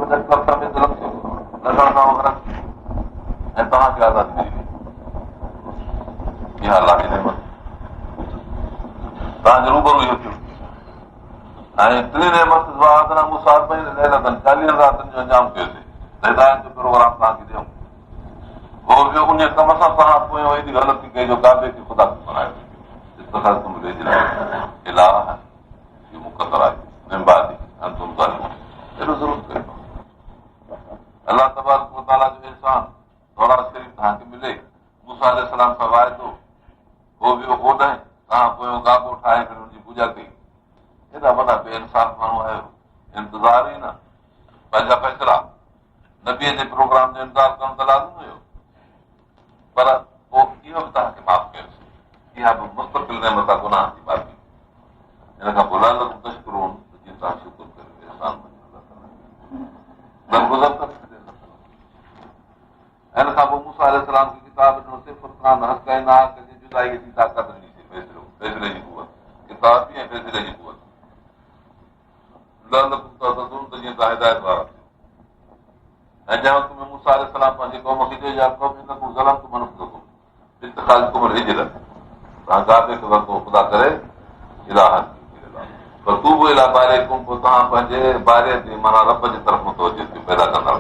ऐं तव्हांखे आज़ादी मिली वई। इहा अलाह जी नेमत तव्हांजे रूबरू इहो थियो। ऐं टी नेमत मुसाफ़ 40 रातिनि जो अंजाम कयोसीं, हिदायत जो प्रोग्राम तव्हांखे ॾियूं। उहो ॿियो उन कम सां तव्हां पोइ एॾी ग़लती कई जो काबे खे ख़ुदा खे बणायो। अलाह तबारक व तआला जो इंसान दौरा शरीफ़ तव्हांखे मिले, मूसा अलैहिस्सलाम सां वाइदो, उहो ॿियो ओॾां तव्हां पोइ गाबो ठाहे करे हुनजी पूॼा कई। हेॾा वॾा बेइंसाफ़ माण्हू आहियो, इंतज़ार ई न पंहिंजा फैसला नबीअ जे प्रोग्राम जो इंतज़ार करणु त लाज़िम हुयो, पर पोइ इहो बि तव्हांखे माफ़ कयोसीं। इहा बि मुस्तक़िल नेमत आहे गुनाह जी माफ़ी। हिन खां पोइ तशकुरून जीअं तव्हां शुकुर कयो दरगुज़र करे छॾे। हिन खां पोइ मूसा अलैहिस्सलाम खे किताब ॾिनो, फुरक़ान, हक़ ऐं नाहक़ जी जुदाईअ जी ताक़त ॾिनीसीं, फ़ैसिले जी क़ुवत, किताब बि ऐं फ़ैसिले जी क़ुवत। जीअं तव्हां हिदायत वारा थियो। ऐं जंहिं वक़्त में मूसा अलैहिस्सलाम पंहिंजे क़ौम खे चयो, या क़ौम इन्नकुम ज़लमतुम अनफुसकुम बित्तिख़ाज़िकुम अल-इज्ल, तव्हां गाबे खे वरितो ख़ुदा करे इलाहन फ़तूबू इला बारिकुम, पोइ तव्हां पंहिंजे बारे ते माना रब जी तरफ़ मुतवजो थियो, पैदा कंदड़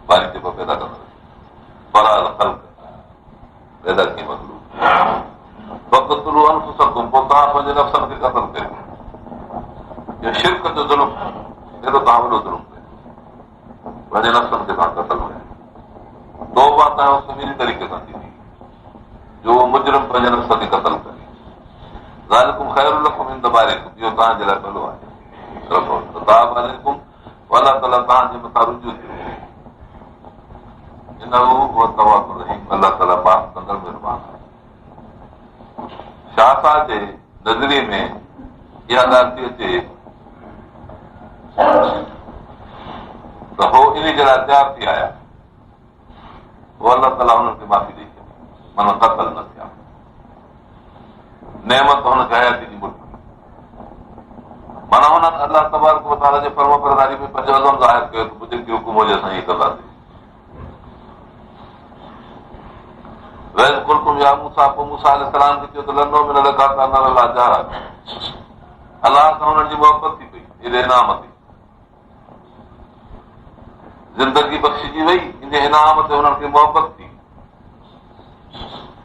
बारी ते पैदा कंदड़ फराज़ ख़ल्क़ पैदा कई मख़लूक़। वक़्तुलू अनफुसकुम, पोइ तव्हां पंहिंजे नफ़्सनि खे क़त्ल कयो। इहो शिरक जो ज़ुल्म, एॾो तव्हां वॾो ज़ुल्म कयो, पंहिंजे नफ़्सनि खे तव्हां क़त्ल कयो। तौबा तव्हां वक़्तु ॿिनी तरीक़े सां थींदी, जो उहो मुजरिम पंहिंजे नफ़्स खे क़त्ल करे। ज़ालिकुम ख़ैरुल लकुम इंद बारिकुम, इहो तव्हांजे लाइ भलो आहे। ताब अलैकुम, अलाह ताला तव्हांजे मथां रुजू थियो। इन्नहु हुव तव्वाबुर रहीम, अलाह ताला माफ़ कंदड़ महिरबान आहे। शाह जे नज़रिए में इहा ॻाल्हि थी अचे त हो इन जे लाइ तयारु थी आया, पोइ अलाह ताला हुननि खे माफ़ी ॾेई छॾी, माना क़त्ल न थिया। नेमत हुनखे हयाती जी मुल्क, माना हुननि अलाह तबारक व तआला जे फर्मबरदारी में पंहिंजो अज़म ज़ाहिर कयो त जेकी हुकुम हुजे असां ईअं कंदासीं। या मूसा, पोइ मूसा अलैहिस्सलाम खे चयो त लंडो में न लॻा त न अलाह जारा, अलाह सां हुननि जी मोहबत थी पई, एॾे इनाम ते ज़िंदगी बख़्शिजी वई, इन इनाम ते हुननि खे मोहबत थी।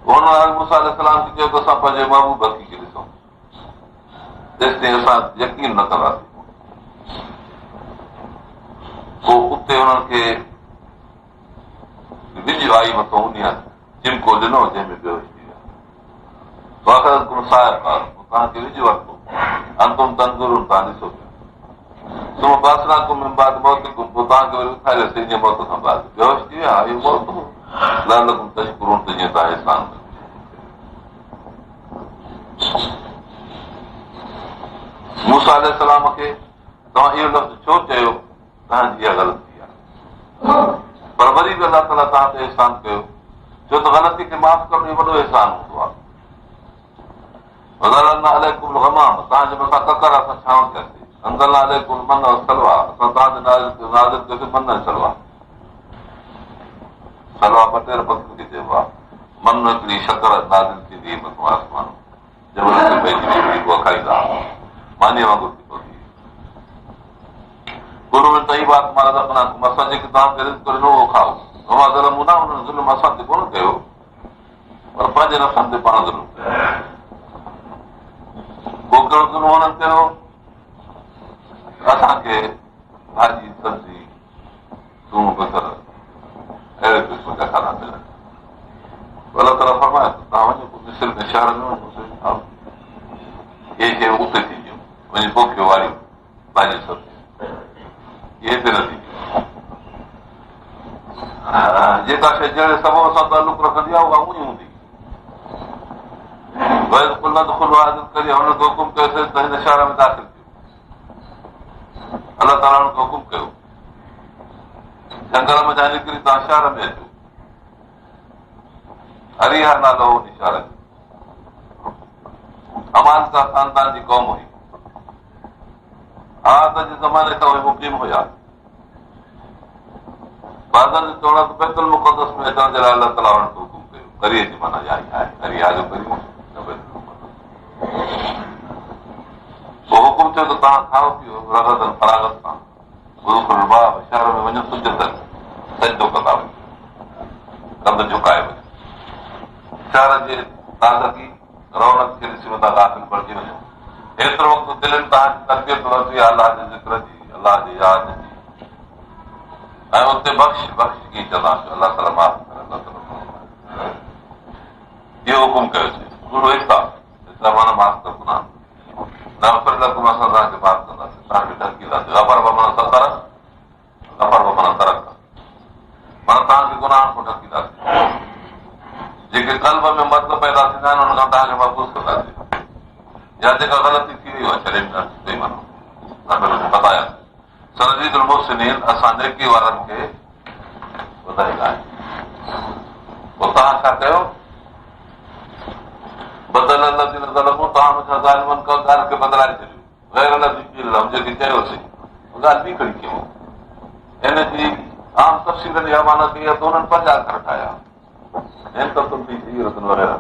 हुननि मूसा अलैहिस्सलाम खे चयो त असां पंहिंजे महबूब खे ॾिसूं, जेसिताईं असां यकीन न कंदासीं। पोइ उते हुननि खे विझ आई मथां उन चिमको ॾिनो, जंहिंमें बेहोश थी विया। तव्हांखे विझ वरितो, अंतुम तंदुरुन, तव्हां ॾिसो पिया। सुम बासनाकुम मिन बाद मौतिकुम, पोइ तव्हांखे वरी उथारियोसीं इन मौत खां बाद, बेहोश थी विया। इहो मौत लअल्लकुम तशकुरून, त जीअं तव्हां एहसान कयो। मूसा अलैहिस्सलाम खे तव्हां इहो लफ़्ज़ छो चयो, तव्हांजी इहा ग़लती आहे, पर वरी बि अलाह ताला तव्हां ते एहसान कयो, छो त ग़लती खे माफ़ करणु इहो वॾो एहसान हूंदो आहे। तव्हांजे मथां ककर असां छांव कयासीं, अंज़लना अलैकुम मन व सलवा, असां तव्हांजे नाज़िल कयोसीं मन ऐं सलवा। सलवा 2 पखियुनि खे चइबो आहे, मन हिकिड़ी शकर नाज़िल थींदी मथां आसमान, जंहिं महिल पइजी वेंदी उहा खाईंदा, मानीअ वांगुरु थी पवंदी। गुरू में तई बात मां रज़क़नाकुम, असां जेके तव्हांखे रिज़्क़ ॾिनो उहो खाओ। वमा ज़लमूना, उन्हनि ज़ुल्म असां ते कोन कयो, पर पंहिंजे नफ़्सनि ते पाण ज़ुल्म कयो। को कहिड़ो ज़ुल्म हुननि कयो, असांखे भाॼी सब्जी थूम बसर अहिड़े क़िस्म जा खाधा मिलनि। अलाह ताला फरमाए तव्हां वञो मिस्र में शहर में वञो, इहे शयूं उते थींदियूं, वञी पोखियो वारियूं भाॼी सब्जी, इहे हिते न थींदियूं। जेका शइ जहिड़े सबब सां तालुक रखंदी आहे उहा उहा ई हूंदी। हुनखे हुकुम कयोसीं त हिन शहर में दाख़िल थियो। अलाह ताला हुनखे हुकुम कयो, जंगल में निकिरी तव्हां शहर में अचो। हरीहा नालो हो शहर जो, अमानका ख़ानदान जी क़ौम हुई। आद जे ज़माने खां उहे मुक़ीम हुया, बाज़नि जे चवण त बैतुल मुक़द्दस में अचण जे लाइ अलाह ताला वटि हुकुम कयो करीअ जी माना इहा ई आहे करिया जो करियो न बैतुल मुक़द्दस पोइ हुकुम थियो त तव्हां खाओ पीओ रगदन फरागत सां शहर में वञो सुजत सजदो कंदा वञो कंध झुकाए वञो शहर जे ताज़गी रौनक खे ॾिसी वञा दाख़िल पढ़जी वञो एतिरो वक़्तु दिलनि तव्हांजी तरबियत वरिती आहे अलाह जे ज़िक्र जी अलाह जी यादि जी ऐं उते बख़्श कीअं चवंदासीं अलाह ताला माफ़ करे इहो हुकुम कयोसीं गुरू एतिरा माना माफ़ कर गुनाह न असां तव्हांखे माफ़ कंदासीं तव्हांखे ढकींदासीं गफ़र माना सतर गफ़र माना तरक माना तव्हांखे गुनाह खां ढकींदासीं जेके कल्ब में मर्द पैदा थींदा आहिनि हुन खां तव्हांखे महफ़ूज़ कंदासीं या जेका ग़लती थी वई आहे छॾे बतायासीं सनजीदुल मुहसिनीन असां नेकी वारनि खे ॿुधाईंदा आहियूं पोइ तव्हां छा कयो बदल लज़ीन ज़लमू तव्हां मूंखां ज़ालिमनि खां ॻाल्हि खे बदिलाए छॾियो गैर लज़ी क़ील लहुम जेकी चयोसीं ॻाल्हि ॿी खणी कयूं हिन जी आम तफ़सीलनि जी अमानत कई आहे त हुननि 50 अखर ठाहिया वग़ैरह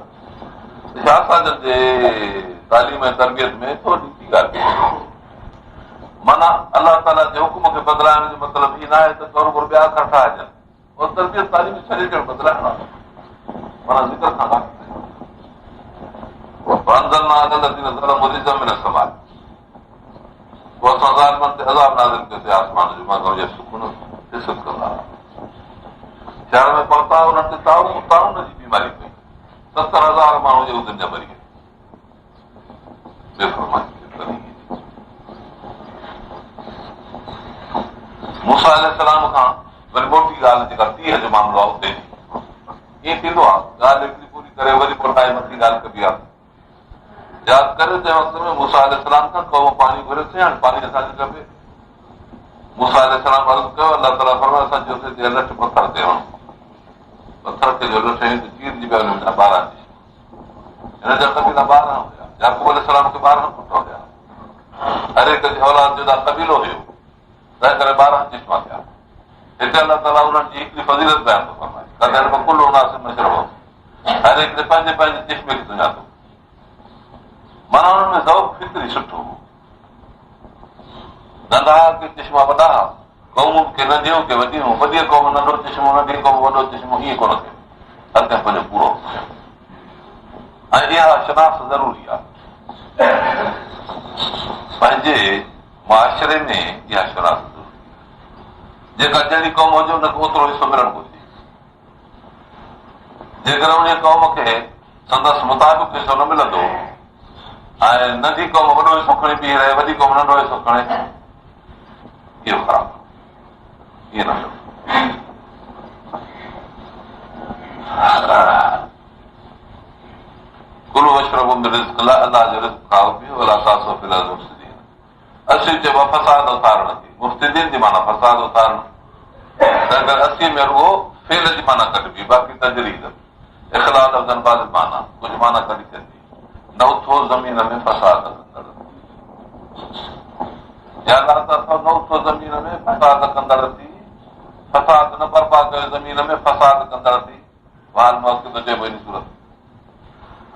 शाहसाजनि जे तालीम ऐं तरबियत में थोरी सी ॻाल्हि माना अलाह ताला जे हुकुम खे बदिलाइण जो मतिलबु ई न आहे त बरोबर ॿिया अखर ठाहिजनि और तरबियत तालीम छॾे ॾियणु बदिलाइणो आहे माना ज़िक्र खां सवाल पोइ असां ज़ालिमनि ते अज़ाब नाज़िल कयोसीं आसमान जो मां सुकून हिसत कंदा शहर में पहुता उन्हनि ते ताउन जी बीमारी पई 70,000 माण्हू यहूदियुनि जा मरी मूसा अलैहिस्सलाम खां वरी मोटी ॻाल्हि जेका 30 जो मामिलो आहे उते ईअं थींदो आहे ॻाल्हि हिकिड़ी पूरी करे वरी पोइ काई मथी ॻाल्हि कबी आहे यादि करे तंहिं वक़्त में मूसा अलैहिस्सलाम खां क़ौम पाणी घुरियोसीं हाणे पाणी असांखे खपे मूसा अलैहिस्सलाम अर्ज़ु कयो अलाह ताला फरमायो असां चयोसीं लठ पथर ते हणो पथर ते जो लठ चीरजी पिया वञनि 12 हिन जा कबीला 12 हुया याकूब अलैहिस्सलाम खे 12 पुट हुया हर हिक जी औलाद जुदा कबीलो हुयो तंहिं करे 12 चिश्मा थिया हिते अलाह ताला उन्हनि जी हिकिड़ी फज़ीलत बयान थो फरमाए कॾहिं कुल उनासिब मशरबो हर हिक पंहिंजे पंहिंजे चिश्मे खे सुञातो माना हुननि में ज़ौक़ फितरी सुठो हो नंढा के चिश्मा वॾा क़ौम खे नंढियूं के वॾियूं वॾी क़ौम नंढो चिश्मो नंढी क़ौम वॾो चिश्मो ईअं कोन थिए हर कंहिं पंहिंजो पूरो ऐं इहा शनाख़्त ज़रूरी आहे पंहिंजे मुआशिरे में इहा शनाख़्त जेका जहिड़ी क़ौम हुजे हुनखे ओतिरो हिसो मिलणु घुरिजे जेकर उन क़ौम खे संदसि मुताबिक़ हिसो न मिलंदो ऐं नंढी क़ौम वॾो हिसो खणी बीह रहे वॾी क़ौम नंढो हिसो खणे इहो ख़राबु ईअं न कुलू वशरबू मिन रिज़्क़ अल्लाह जो रिज़्क़ खाओ पियो वला तासो फिल अर्ज़ मुफ़्सिदीन असी चइबो आहे फसाद उतारण थी मुफ़्सिदीन जी माना फसाद उतारण तंहिं असी में रुगो फेल जी माना कढबी बाक़ी तजरीद इख़लाल लफ़्ज़नि बाद माना कुझु माना कढी सघंदी न उथो ज़मीन में फसाद कंदड़ या न उथो ज़मीन में फसाद कंदड़ थी फसाद न बर्पा कयो ज़मीन में फसाद कंदड़ थी हाल मौक़े थो चइबो इन सूरत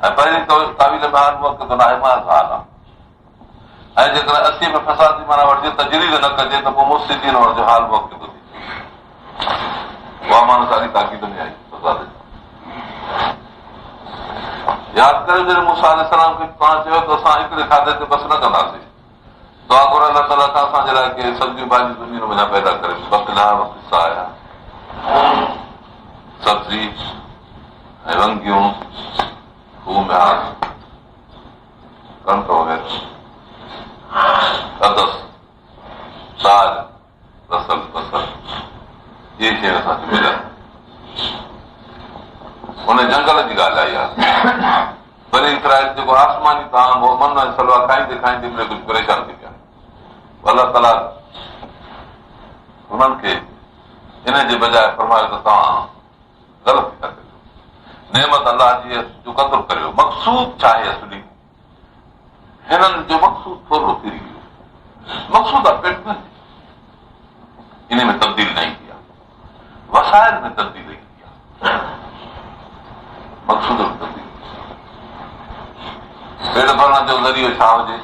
ऐं पहिरीं तावील में हाल मौक़े थो न आहे मां हाल आहे ऐं जेकर 80 में फसाद जी माना वठिजे तजरीद न कजे त पोइ मुफ़्सिदीन जो हाल मौक़े थो थिए उहा माना सारी ताक़ीद में आई फसाद यादि करे जॾहिं मूसा अलैहिस्सलाम खे तव्हां चयो त असां हिकिड़े खाधे ते बसि न कंदासीं दुआ घुर अलाह ताला खां असांजे लाइ के सब्जियूं भाॼियूं ज़मीन में पैदा करे बकला किसा आया सब्जी ऐं वंगियूं थूम कणिक वग़ैरह अदस दाल रसल बसर इहे शयूं असांखे मिलनि उन जंगल जी ॻाल्हि आई आहे वरी इसराइल जेको आसमानी ताम हो मन ऐं सलवा खाईंदे खाईंदे मिले कुझु परेशान थी पिया अलाह ताला हुननि खे इन जे बजाए फरमायो त तव्हां ग़लति था कयो नेमत अलाह जी जो क़दुरु करियो मक़सूद छा आहे असली हिननि जो मक़सूद थोरो फिरी वियो मक़सूद आहे पेट इन में तब्दील न ईंदी आहे वसाइल में तब्दीली ईंदी आहे, मक़सूद में तब्दीली। पेट भरण जो ज़रियो छा हुजे,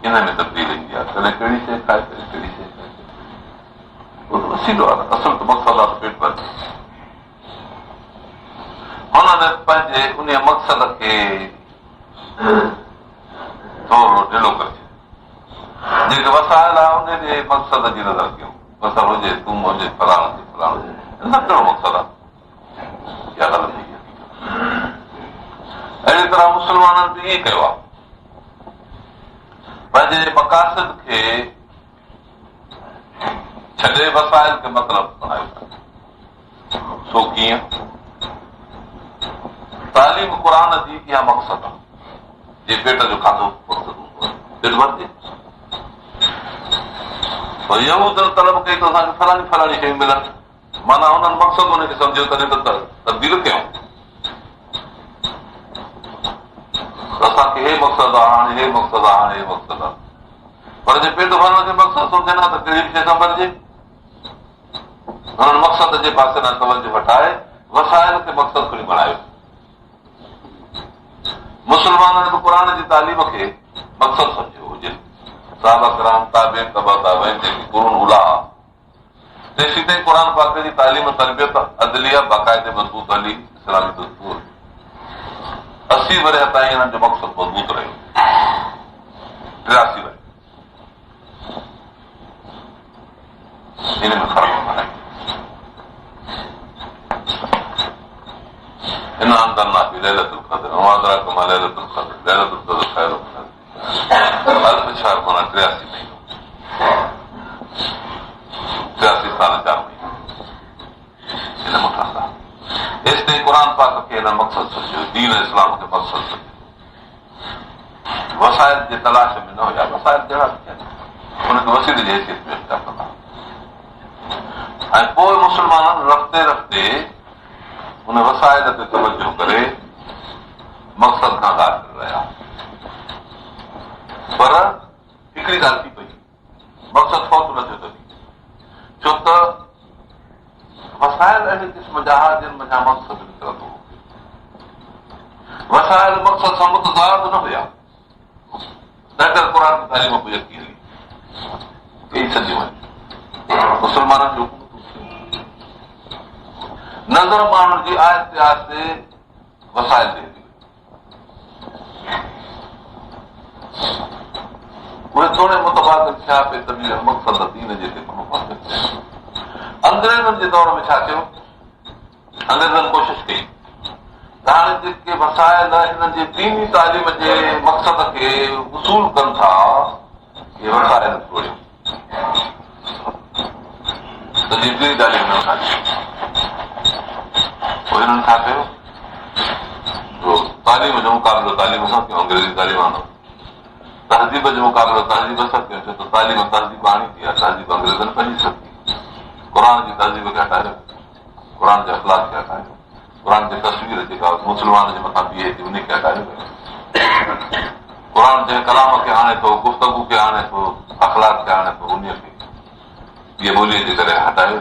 इन में तब्दीली ईंदी आहे। कॾहिं कहिड़ी शइ खाए, कॾहिं कहिड़ी शइ खाए, वसीलो आहे। असल त मक़सदु आहे पेट भरिजे। हुननि पंहिंजे उन मक़सद खे थोरो ढिलो करे जेके वसाइल आहे उन जे मक़सद जी नज़र कयूं। मसइलो हुजे तूं हुजे फलाणो हुजे फलाणो हुजे, न कहिड़ो मक़सदु आहे, इहा ग़लती आहे। अहिड़ी तरह मुस्लमाननि बि ईअं कयो आहे, पंहिंजे मक़ासिद खे छॾे वसाइल खे मतिलब बणायो। सो कीअं? तालीम क़ुर जी इहा मक़सदु आहे, जे पेट जो खाधो मक़सदु हूंदो आहे, पेट भरिजे। यहूद तलब कई त असांखे फलाणी फलाणी शयूं मिलनि, माना हुननि मक़सदु हुनखे सम्झो तॾहिं त तब्दील कयूं। असांखे हे मक़सदु आहे, हाणे हे मक़सदु आहे, हाणे हे मक़सदु आहे। पर जे पेट भरण खे मक़सदु सोचे न त कहिड़ी बि शइ संभलिजे। हुननि मक़सद जे पासे न तवजो हटाए वसाइल खे मक़सदु खणी बणायो। मुस्लमाननि बि क़ुर जी तालीम खे मक़सदु सम्झियो हुजे। साहबा कराम, ताबीन, तबा ताबीन, जेकी कुरून उला तेसी ताईं क़ुर पाक जी तालीम, तरबियत, अदलिया बाक़ाइदे मज़बूत हली। इस्लामी दस्तूर 80 वरिया ताईं हिननि जो मक़सदु मज़बूत रहियो। 83 वरिया हिन में फ़र्क़ु आहे। इन अंदरना बि लैलतुल क़द्र, अदराक मा लैलतुल क़द्र, लैलतुल क़द्र ख़ैरुम मिन अल्फ़ शहर, माना 83 महीनो, 83 साल 4 महीना हिन में ठहंदा। एसिताईं क़ुर पाक खे हिन मक़सदु सम्झियो, दीन इस्लाम खे मक़सदु सम्झियो। वसाइल जे तलाश में न हुया, वसाइल जहिड़ा बि थियनि हुनखे वसीले जी हैसियत में इख्तियार कंदा। ऐं पोइ मुस्लमाननि रफ़्ते रफ़्ते उन वसाइल ते तवजो करे मक़सद खां ग़ाफ़िल रहिया। पर हिकिड़ी ॻाल्हि थी पई, मक़सदु फौत न थियो तॾहिं, छो त वसाइल अहिड़े क़िस्म जा जिन में मक़सदु निकिरंदो हो। वसाइल मक़सद सां मुतज़ाद न हुया, तंहिं क़ुर जी तालीम बि यकी हली कई सॼी वञे। मुस्लमाननि जो नज़र माण्हुनि जी आहिस्ते आहिस्ते वसाइल ते उहे थोरे मुतबादिल थिया पे तॾहिं मक़सद दीन जे ते कोन पहुचे। अंग्रेज़नि जे दौर में छा थियो, अंग्रेज़नि कोशिशि कई त हाणे जेके वसाइल हिननि जे दीनी तालीम जे मक़सद खे वसूल कनि था, इहे वसाइल तोड़ियो त दीनी तालीम न था। पोइ हिननि छा कयो, तालीम जो मुक़ाबिलो तालीम सां कयो, अंग्रेज़ी तालीम आंदो। तहज़ीब जो मुक़ाबिलो तहज़ीब सां कयो, छो त तालीम तहज़ीब आणी थी आहे, तहज़ीब अंग्रेज़नि पंहिंजी सघी। क़ुर जी तहज़ीब खे हटायो, क़ुर जे अख़लाक़ खे हटायो, क़ुर जी तस्वीर जेका मुस्लमान जे मथां बीहे थी उनखे हटायो। क़ुर जे कलाम खे आणे थो, गुफ़्तगू खे आणे थो, अख़लाक़ खे आणे थो, उन खे इहे ॿोलीअ जे करे हटायो।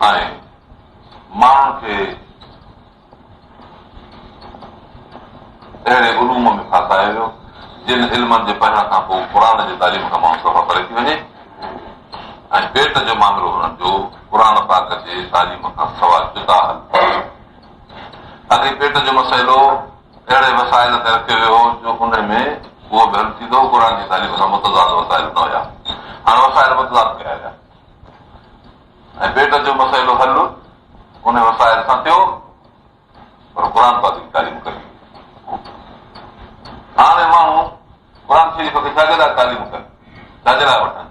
ऐं माण्हुनि खे अहिड़े उलूम में फासायो वियो जिन इल्मनि जे पहिरां खां पोइ क़ुर जी तालीम खां माण्हू सफ़ा करे थी वञे। ऐं पेट जो मामिलो हुननि जो क़ुर पाक जे तालीम खां सवाइ जुदा हल। अॻे पेट जो मसइलो अहिड़े वसाइल ते रखियो वियो जो उन में उहो बि हल थींदो, क़ुर जी तालीम सां मुतज़ाद वसाइल न हुया। हाणे वसाइल मुतज़ाद कया विया ऐं पेट जो मसइलो हल उन वसाइल सां थियो, पर क़ुर पाक जी तालीम कई। हाणे माण्हू क़ुर शरीफ़ खे छाजे लाइ तालीम कनि, छाजे लाइ वठनि?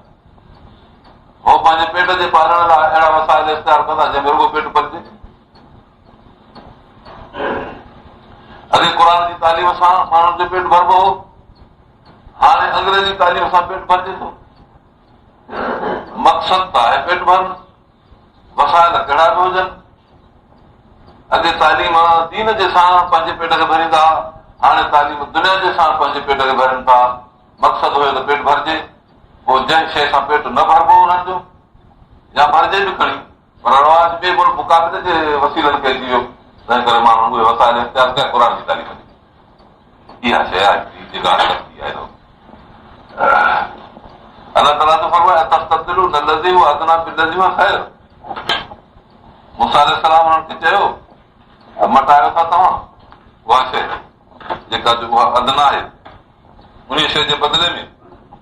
हो पंहिंजे पेट जे पालण लाइ अहिड़ा वसाइल इख्तियार कंदा जंहिंमें रुॻो पेट भरिजे। अॻे क़ुर जी तालीम सां माण्हुनि जो पेट भरबो हो, हाणे अंग्रेज़ी तालीम सां पेट भरिजे थो। मक़सदु त आहे पेट भरणु, वसाइल कहिड़ा बि हुजनि। अॻे तालीम दीन जे सां पंहिंजे पेट खे भरींदा, हाणे तालीम दुनिया जे सां पंहिंजे पेट खे भरनि था। मक़सदु हुयो त पेट भरिजे, पोइ पोइ जंहिं शइ सां पेट न भरबो उन्हनि जो या भरिजे बि खणी पर रवाज ॿिए मुक़ाबले जे वसीलनि खे अची वियो तंहिं करे माण्हू उहे वसाइल इख़्तियार कया क़ुर जी तारीफ़ ॾी इहा शइ आहे जेका आहे अलाह ताला तो फरमाए तस्तब्दिलू न लज़ी व अदना बिलज़ी व ख़ैर मूसा अलैहिस्सलाम उन्हनि खे चयो मटायो था तव्हां उहा शइ जेका जो उहा अदना आहे उन शइ जे बदिले में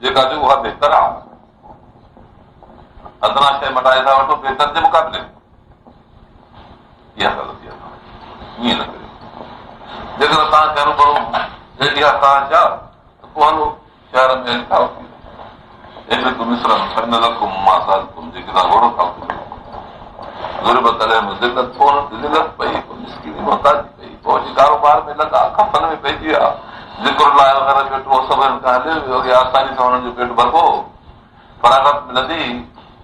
जेका जो उहा बहितर आहे अदना शइ मटाए था वठो बहितर जे मुक़ाबले में इहा ग़लती आहे ईअं न करियो जेकॾहिं तव्हां चवणो पड़ो इहा तव्हां छा त पोइ हलो शहर में लिखाओ कारोबार में लॻा खपनि में पइजी विया ज़िक्र लाइ वग़ैरह वेठो सभिनि खां हले वियो आसानी सां हुननि जो पेट भरबो फरागत मिलंदी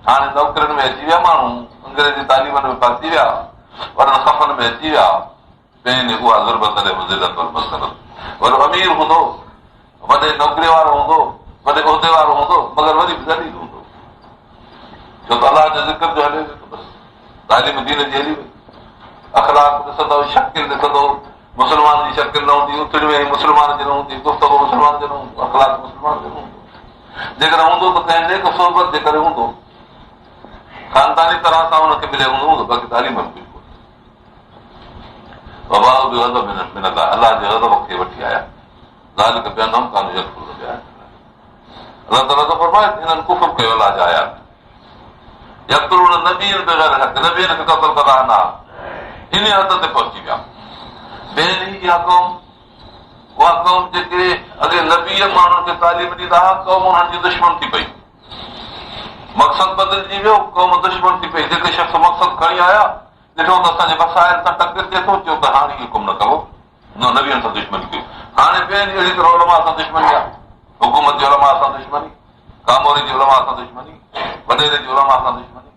हाणे नौकरियुनि में अची विया माण्हू अंग्रेजी तालीमनि में फासी विया वॾनि खपनि में अची विया पंहिंजी उहा ज़ुर्बत वरी अमीर हूंदो वॾे नौकरीअ वारो हूंदो वॾे उहिदे वारो हूंदो मगर वरी बि ज़लील हूंदो छो त अलाह जे ज़िक्र जो हले तालीम दीन जी हली वई अख़लाक ॾिसंदो शकिल ॾिसंदो मुस्लमान जी शकिल न हूंदी उथड़ी वेही मुस्लमान जी न हूंदी गुफ़्तगू मुस्लमान जो न हूंदो अख़लाक मुस्लमान जो न हूंदो जेकॾहिं हूंदो त कंहिं नेक सोहबत जे करे हूंदो ख़ानदानी तरह सां हुनखे मिलियो हूंदो बाक़ी तालीम बि अलाह जे गज़ब खे वठी आया अलाह ताला तो फरमाए हिननि कुफ़र कयो अलाह जा आया यक़्तुलून नबीयन बग़ैर हक़ नबीयन खे क़त्ल कंदा न इन हद ते पहुची विया ॿियनि इहा क़ौम उहा क़ौम जेके अॻे नबीअ माण्हुनि खे तालीम ॾींदा हुआ क़ौम उन्हनि जी दुश्मन थी पई मक़सदु बदिलजी वियो क़ौम दुश्मन थी पई जेके शख़्स मक़सदु खणी आया ॾिठो त असांजे मसाइल सां टकर थिए थो चयो त हाणे इहो कमु न करो न नबीअनि सां दुश्मनी कयो हाणे ॿियनि अहिड़ी तरह उलमा सां दुश्मनी आहे हुकूमत जे उलमा सां दुश्मनी कामोरी जे उलमा सां दुश्मनी वॾेरे जे उलमा सां दुश्मनी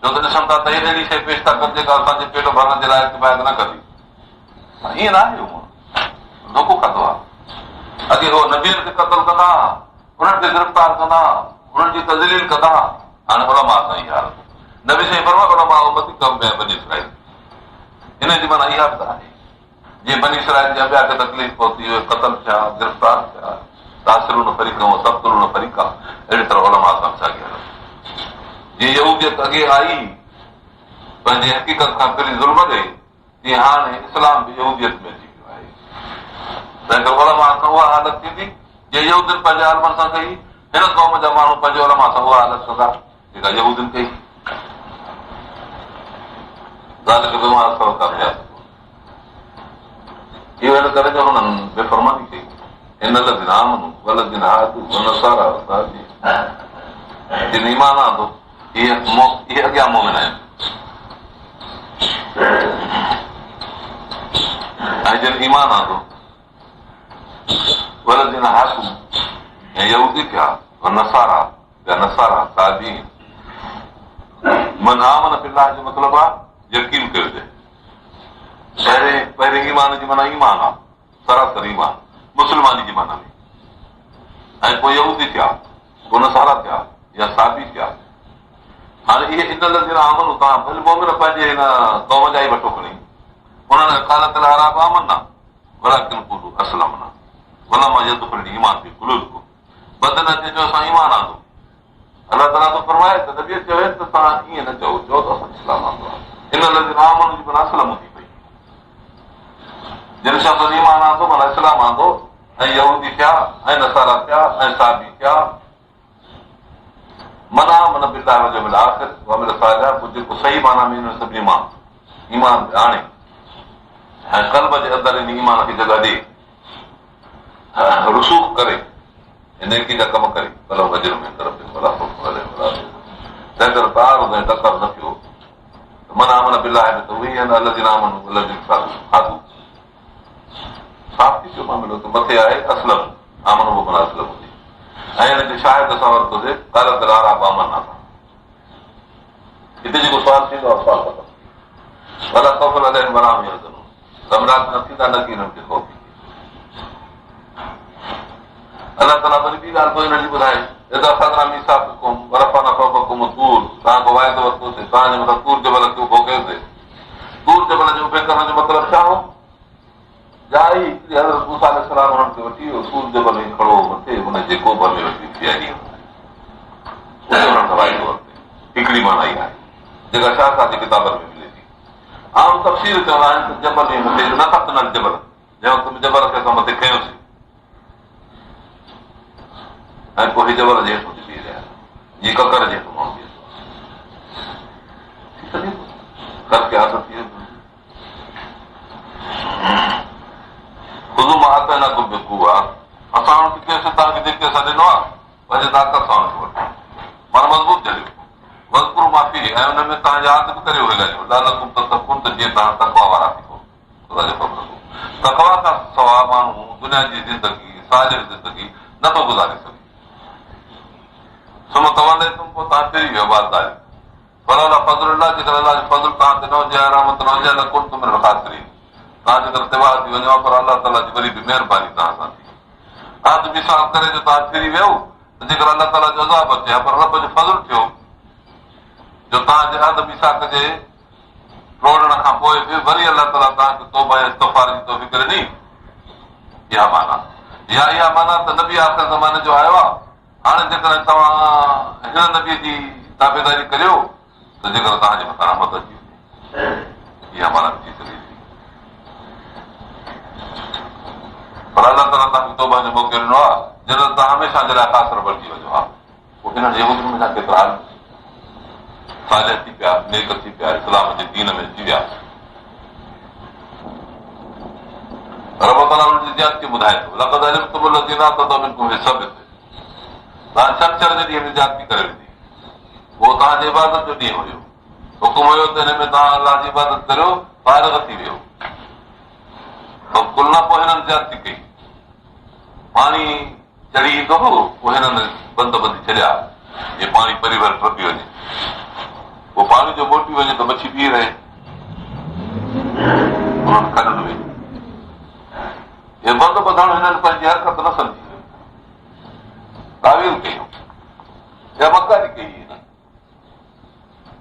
छो त ॾिसनि था त हे अहिड़ी शइ पेश था कनि जेका असांजे पेट भरण जे लाइ किफ़ायत न कंदी ईअं न आहे धोखो खाधो आहे अॻे हो नबीअनि खे क़त्ल कंदा उन्हनि खे गिरफ़्तार कंदा उन्हनि जी तज़लील कंदा हाणे उलमा सां ई हालत नबी साईं फरमाए उलमा उम्मती कम में बनी इसराइल हिन जी माना इहा बि आहे जीअं बनी इसराइल जा ॿिया खे तकलीफ़ पहुती क़त्ल थिया गिरफ़्तार थिया तासिरून फरीक़ सब्तरून फरीक़ अहिड़ी तरह उलमा सां साॻी हालत जीअं यहूदियत अॻे आई पंहिंजी हक़ीक़त खां पहिरीं ज़ुल्म ॾे तीअं हाणे इस्लाम बि यहूदियत में अची वियो आहे तंहिं करे उलमा सां उहा हालत थींदी जीअं यहूदियुनि पंहिंजे आलमनि सां कई हिन क़ौम जा माण्हू पंहिंजे उलमा सां उहा हालत कंदा जेका यहूदियुनि कई इहो हिन करे जो हुननि बेफ़रमानी कई हिन जिन ईमान आंदो इहे अॻियां मोमिन आहिनि ऐं जिन ईमान आंदो वलदिन हाकूम ऐं यहूदी थिया नसारा ताबीन मन आमन बिल्लाह जो मतिलबु आहे यकीन करिजे पहिरें ईमान जी माना ईमान आहे सरासर ईमान मुस्लमानी जी माना में ऐं पोइ यहूदी थिया पोइ नसारा थिया या साबी थिया हाणे इहे इन लज़ीन आमन तव्हां भले मोमिन पंहिंजे हिन क़ौम जा ई वठो खणी उन्हनि कालत अराब आमन वलाकिन कुलू असलमना वलमा यदखुल ईमान बि कुलूबकुम बदन अचे जो असां ईमान आंदो अलाह ताला तो फरमाए त नबी चयो त तव्हां ईअं न चओ त असां इस्लाम आंदो आहे इन लज़ीन आमन जी माना असलम थी पई जिन शख़्स ईमान आंदो माना इस्लाम आंदो ऐं यहूदी थिया ऐं नसारा थिया ऐं साबी थिया मना मन बिल्लाह वल यौमिल आखिर व अमल सालिह जेको सही माना में सभिनी मां ईमान आणे ऐं क़ल्ब जे अंदरि इन ईमान खे जॻह ॾे रुसूख़ करे नेकी जा कम करे भलो वजर में तरफ़ तंहिं करे तार ऐं टकर न थियो मना मन बिल्लाह में त उहे आहिनि अलज़ीन आमनू अलज़ीन खाधू साफ़ थी पियो मामिलो त मथे आहे असलम आमनू बि माना असलम हुजे ऐं हिनखे शायदि असां वरितोसीं कालत आराब आमन आहे हिते जेको सुवालु थींदो आहे सुवालु ख़तमु भला ख़ौफ़ अलैहिम वला हुम यहज़नून घबराहट न थींदा न की हिननि खे ख़ौफ़ अलाह ताला वरी ॿी ॻाल्हि पोइ हिनजी ॿुधाए तव्हांखां वाइदो वरितोसीं तव्हांजे मथां तूर जबल खे उभो कयोसीं। तूर जबल जे उभे करण जो मतिलबु छा हो? जाई हज़रत मूसा अलैहिस्सलाम हुननि खे वठी वियो, तूर जबल में खड़ो मथे हुनजे कोबर में वठी वाइदो वरिते। हिकिड़ी माना इहा आहे जेका शाह सादी किताबनि में मिले थी। आम तफ़सील चवंदा आहिनि त जबल जे मथे न खपंदा जबल जंहिं वक़्तु जबल खे असां मथे खयोंसीं ऐं पोइ जबल जे हेठि थी रहिया जीअं ककर जे हेठि माण्हू असां तव्हांखे जेके असां ॾिनो आहे पंहिंजे ताक़त सां माना मज़बूत जॾियो मज़बूर माफ़ी ऐं हुन में तव्हां यादि बि करे जीअं तव्हां तकवा वारा थी तकवा खां सवाइ माण्हू दुनिया जी ज़िंदगी साजिद ज़िंदगी नथो गुज़ारे सघे। सुम्ह तवले तुम पोइ तव्हां फिरी वियो बाज़ारि फज़ल जेकर अलाह जो फज़ल तव्हां ते न हुजे रहमत न हुजे न कोन तुम ख़ातिरी तव्हां जेकर तिवार थी वञो पर अलाह ताला जी वरी बि महिरबानी तव्हां सां थी आदि मिसाल करे जो तव्हां फिरी वियो त जेकर अलाह ताला जो अज़ाब अचे पर रब जो फज़ल थियो जो तव्हांजे आदि मिसाक जे रोड़ण खां पोइ बि वरी अलाह ताला तव्हांखे तौबा इस्तग़फ़ार जी तौफ़ीक़ ॾिनी। इहा माना त नबी आख़िर ज़माने जो आयो आहे। हाणे जेकॾहिं तव्हां हिन नबीअ जी ताबेदारी करियो त जेकर तव्हांजे मथां रहमत अची वञे इहा माना थी सघे थी। पर अलाह ताला तव्हांखे तौबा जो मौक़ो ॾिनो आहे जॾहिं तव्हां हमेशह जे लाइ ख़ासि बणिजी वञो आहे। पोइ हिन जे हुकुम जा केतिरा सालिह थी पिया नेक थी पिया इस्लाम जे दीन में अची विया। रब ताला हुनजी ज़ियादती ॿुधाए थो लक़द अलिमतुम लज़ीना अतदौ मिनकुम हिसब तव्हां छंछर जे ॾींहं में ज़ियादती करे विधी उहो तव्हांजी इबादत जो ॾींहुं हुयो। हुकुम हुयो त हिन में तव्हां अलाह जी इबादत करियो फारिग़ थी वियो कुल न पोइ हिननि ज़ियादती कई पाणी चढ़ी ईंदो हो पोइ हिननि बंदोबंदी छॾिया जीअं पाणी परिवर टपी वञे पोइ पाणी जो मोटी वञे त मच्छी पी रहे खॾनि में हे बंदि ॿधणु हिननि पंहिंजी हरकत न सम्झी तावील कयूं या मकारी कई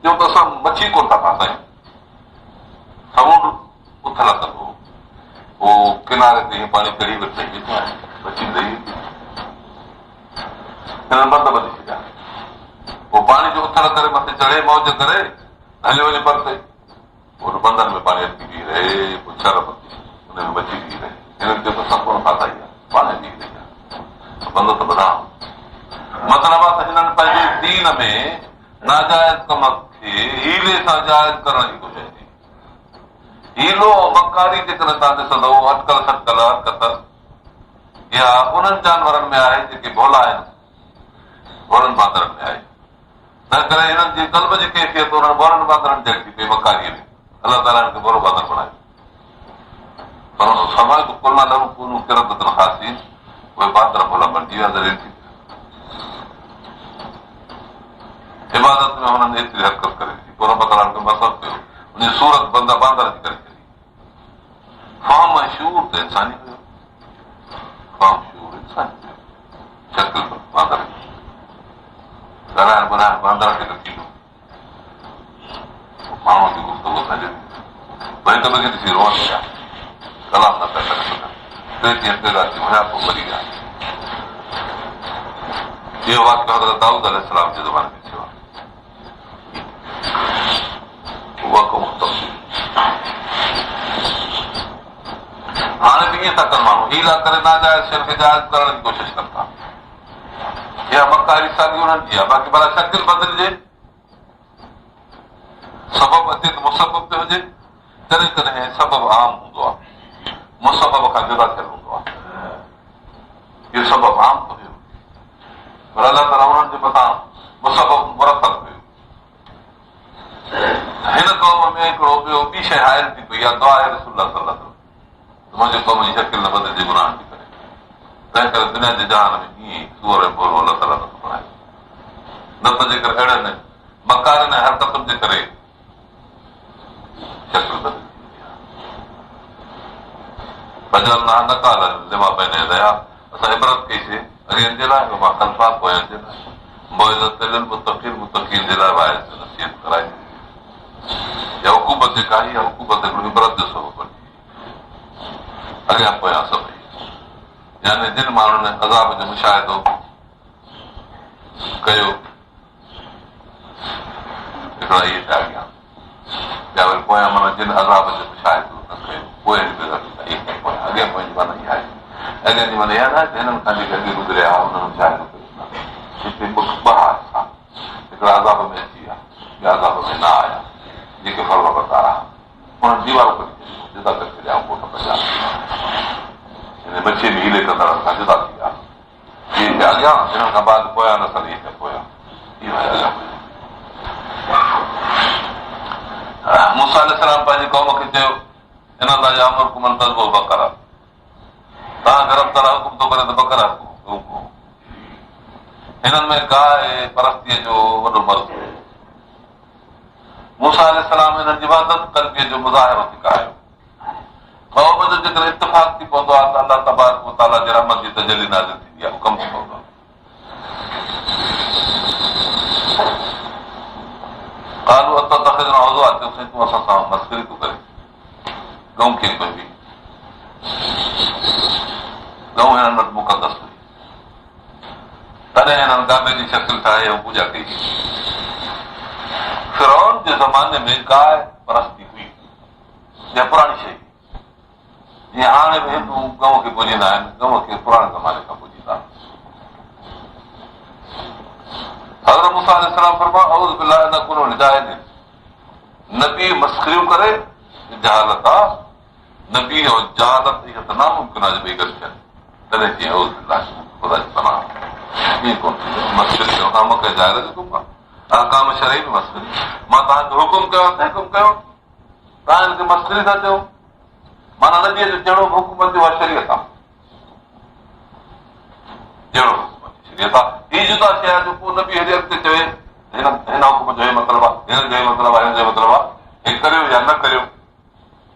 जो त असां मच्छी कोन था फासायूं समुंड उथल कंदो पोइ किनारे ते पाणी चढ़ी वेठो मच्छी रही हिननि बंदि ॿधी छॾिया पोइ पाणी जो उथल करे मथे चढ़े मौज करे हलियो वञे परते पोइ बंदर में पाणी अटकी बीह रहे पोइ छर हुनमें मच्छी बीह रहे हिननि चयो त असां कोन फासाई आहे पाणी बीह रही आहे बंदि त ॿधां मतिलब आहे त हिननि पंहिंजे दीन में नाजाइज़ कम खे हीले सां जाइज़ करण जी कोशिशि कई। हीलो मकारी जेकॾहिं तव्हां ॾिसंदो अटकल सटकल हरकत इहा उन्हनि जानवरनि में आहे जेके भोला आहिनि भोलनि बांदरनि में आहे तंहिं करे हिननि जी कल्ब जी कैफ़ियत उन्हनि भोलनि बांदरनि जहिड़ी थी पई मकारीअ में अलाह ताला हिन खे भोलो बांदर बणायो पर हुन समय कुल लहू कूनू किरदतन ख़ासिन उहे बांदर भोला बणिजी विया ज़रीर थी इबादत में हुननि एतिरी हरकत करे ॾिठी पोइ रब ताला खे मसइलो कयो उन सूरत बंदा बांदर जी करे छॾी फ़ाम शूर त इंसानी हुयो फ़ाम शूर इंसानी हुयो शकिल बांदर ॻाल्हाइण ॿुधाइण बांदर खे रखी ॾियो माण्हू जी गुफ़्तगू सॼे भई हिक ॿिए खे ॾिसी रोअनि पिया कलाम न पिया करे सघनि टे ॾींहं ते राति हुया पोइ वरी विया इहो वाक़ियो हज़रत दाऊद अलैहिस्सलाम जे ज़माने में थियो आहे। हाणे बि ईअं था कनि माण्हू हीला करे नाजाइज़ शइ खे जाइज़ करण जी कोशिशि कनि था इहा मकारी साॻी उन्हनि जी आहे बाक़ी भला शकिल बदिलिजे सबब अचे त मुसबब ते हुजे कॾहिं कॾहिं सबब आम हूंदो आहे मुसबब खां जुदा थियल हूंदो आहे इहो सबब आम थो हुयो पर अलाह ताला उन्हनि जे मथां मुसबब मुरतब कयो। हिन क़ौम में हिकिड़ो ॿियो ॿी शइ हायल थी पई आहे दुआ आहे रसूल सल्लल्लाहु अलैहि वसल्लम मुंहिंजे क़ौम जी शकिल न बदिलिजे गुनाह थी करे तंहिं करे दुनिया जे जहान में ईअं सूर ऐं बोलो अलाह ताला नथो बणाए न त जेकर अहिड़नि मकारनि ऐं हरकतुनि जे करे शकिल बदिलिजी वेंदी आहे बजल न काल लिमा पइने दया असां इबरत कईसीं अॻियनि जे लाइ मां ख़ल्फा पोयनि जे लाइ मुतक़ीन जे लाइ नसीहत कराई या हुकूमत जेका आई आहे हुकूमत हिकिड़ो इबरत जो सबबु बणी अॻियां पोयां सभई यानी जिन माण्हुनि अज़ाब जो मुशाहिदो कयो हिकिड़ा इहे थिया अॻियां या वरी पोयां माना जिन अज़ाब जो मुशाहिदो न कयो पोइ अॻियां पोइ माना इहा आहे अॻियां जी माना इहा न आहे त हिननि खां जेके अॻे गुज़रिया हुआ हुननि मुशाहिदो कयो हिते ॿ हादसा हिकिड़ा अज़ाब में अची विया ॿिया अज़ाब में न आया जेके फलवरदार हुआ उन्हनि दीवारूं कढी जुदा करे छॾिया कोट बचा बचे में हीले कंदड़ खां जुदा थी विया इहे अॻियां हिननि खां बाद पोयां नसल इहे पोयां इहो अॻियां मूसा अलैहिस्सलाम पंहिंजी क़ौम खे चयो हिन तां जा अमर कुमन तज़बो बकर तव्हां गरम तरह हुकुम थो करे त बकर हिननि में गाहि परस्तीअ जो वॾो मर्ज़ मूसा अलैहिस्सलाम हिननि जी इबादत कल्बीअ जो मुज़ाहिरो थी करायो क़ौम जो जेकर इत्तिफ़ाक़ थी पवंदो आहे त अलाह तबारक व तआला जे रहमत जी तजली नाज़िल थींदी आहे हुकम थी पवंदो आहे क़ालू अततख़िज़ुना हुज़ुआ चयोसीं तूं असां सां मस्करी थो करे गऊं खे कोई गऊं हिननि वटि मुक़दस हुई तॾहिं हिननि गाबे जी शकिल ठाहे ऐं पूॼा कई फिरौन जे ज़माने में गाहि परस्ती हुई इहा पुराणी शइ जीअं हाणे बि हिंदू गऊं खे पूॼींदा आहिनि गऊं खे पुराणे ज़माने खां पूॼींदा हज़रत मूसा अलैहिस्सलाम फरमायो अऊज़ु बिल्लाहि न कुनो लिजाहिदिन नबी मस्खरियूं करे जहालत आहे नबी ऐं जहालत इहा त नामुमकिन आहे ॿई गॾु थियनि तॾहिं जीअं अऊज़ु बिल्लाहि ख़ुदा जी पनाह ईअं कोन थींदो मस्खरी कयो अहकाम खे ज़ाहिर जो हुकुम आहे अहकाम शरई में मस्खरी मां तव्हांखे हुकुम कयो त हुकुम कयो तव्हां हिनखे मस्खरी था चयो माना नबीअ जो जहिड़ो हुकुमत जो आहे शरीयत आहे जहिड़ो हुकुमत जी शरीयत आहे हीअ जुदा शइ आहे जो पोइ नबी हेॾे अॻिते चवे हिन हुकुम जो हे मतिलबु आहे हिन जो मतिलबु आहे हिन जो मतिलबु आहे हे करियो या न करियो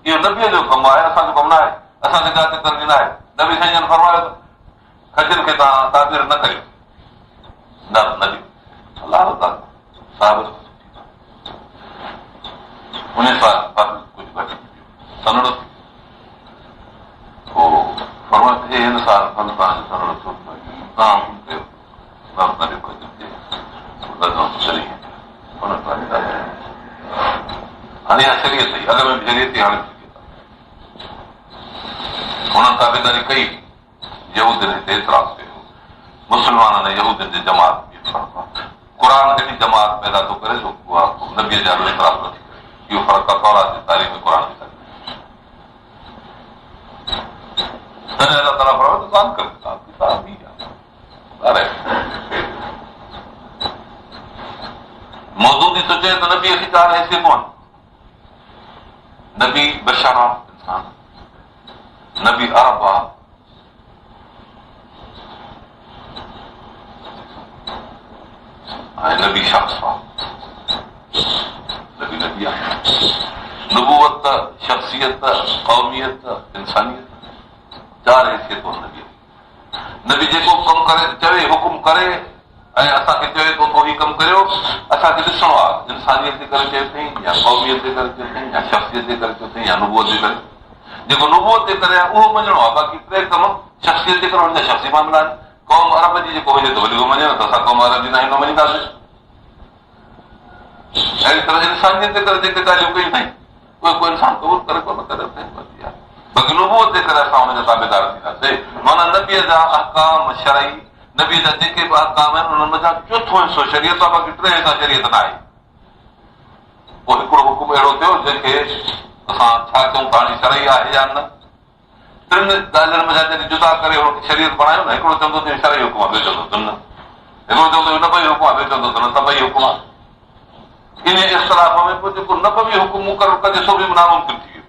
इहो नबीअ जो कमु आहे असांजो कमु न आहे असांखे का करणी न आहे नबी साईं फरमायो त खजनि खे तव्हां ताबीर न करियो न नबी अलाह साहिब उन सां कुझु घटि सनड़ो फरमायो त हिन साल फल तव्हांजो सनड़ो छो तव्हां हुकुम कयो हाणे इहा शरीयत हुई अॻ में बि शरीयत हाणे हुननि ताबेदारी कई यहूदियुनि हिते एतिराज़ कयो मुस्लमाननि ऐं यहूदियुनि जी जमात क़ुर अहिड़ी जमात पैदा थो करे जो उहा नबीअ जा एतिराज़ नथी करे इहो फ़र्क़ु आहे तौरात जी तारीख़ में क़ुर जी तारीख़ तॾहिं अलाह ताला फरमायो त कान करे किताब ई आहे मौजूद थी सोचे त नबीअ खे चार हैसियतूं आहिनि नबी बशर आहे इंसान नबी अरब आहे ऐं नबी शख़्स आहे नबी नबी आहे नबूवत शख़्सियत क़ौमियत इंसानियत चार हैसियतूं नबी नबी जेको कमु करे चवे हुकुम करे ऐं असांखे चवे थो तो हीउ कमु करियो असांखे ॾिसणो आहे इंसानियत जे करे चयो अथई या क़ौमियत जे करे चयो अथई या शख़्सियत जे करे चयो अथई या नुबूअत जे करे जेको नुबूअत जे करे आहे उहो मञणो आहे बाक़ी टे कम शख़्सियत जे करे हुनजा शख़्सी मामला आहिनि क़ौम अरब जी जेको हुजे त वरी उहो मञे न त असां क़ौम अरब जी न मञींदासीं अहिड़ी तरह इंसानियत जे करे जेके ॻाल्हियूं कयूं अथई उहे को इंसान क़बूल करे कोन करे बाक़ी नुबूअत जे करे असां हुनजा ताबेदार थींदासीं माना नबीअ जा अहकाम शरई नबीअ जा जेके बि अहकाम आहिनि उन्हनि जा चोथों हिसो शरीयत आहे बाक़ी टे हिसा शरीयत न आहे पोइ हिकिड़ो हुकुम अहिड़ो थियो जंहिंखे असां छा चऊं था हाणे शरई आहे या न टिनि ॻाल्हियुनि में जॾहिं जुदा करे शरीयत बणायो न हिकिड़ो चवंदो शरई हुकुम आहे ॿियो चवंदो न हिकिड़ो चवंदो न ॿई हुकुम आहे ॿियो चवंदो न त ॿई हुकुम आहे इन इख़्तिलाफ़ में पोइ जेको न बि हुकुम मुक़ररु कजे सो बि नामुमकिन थी वियो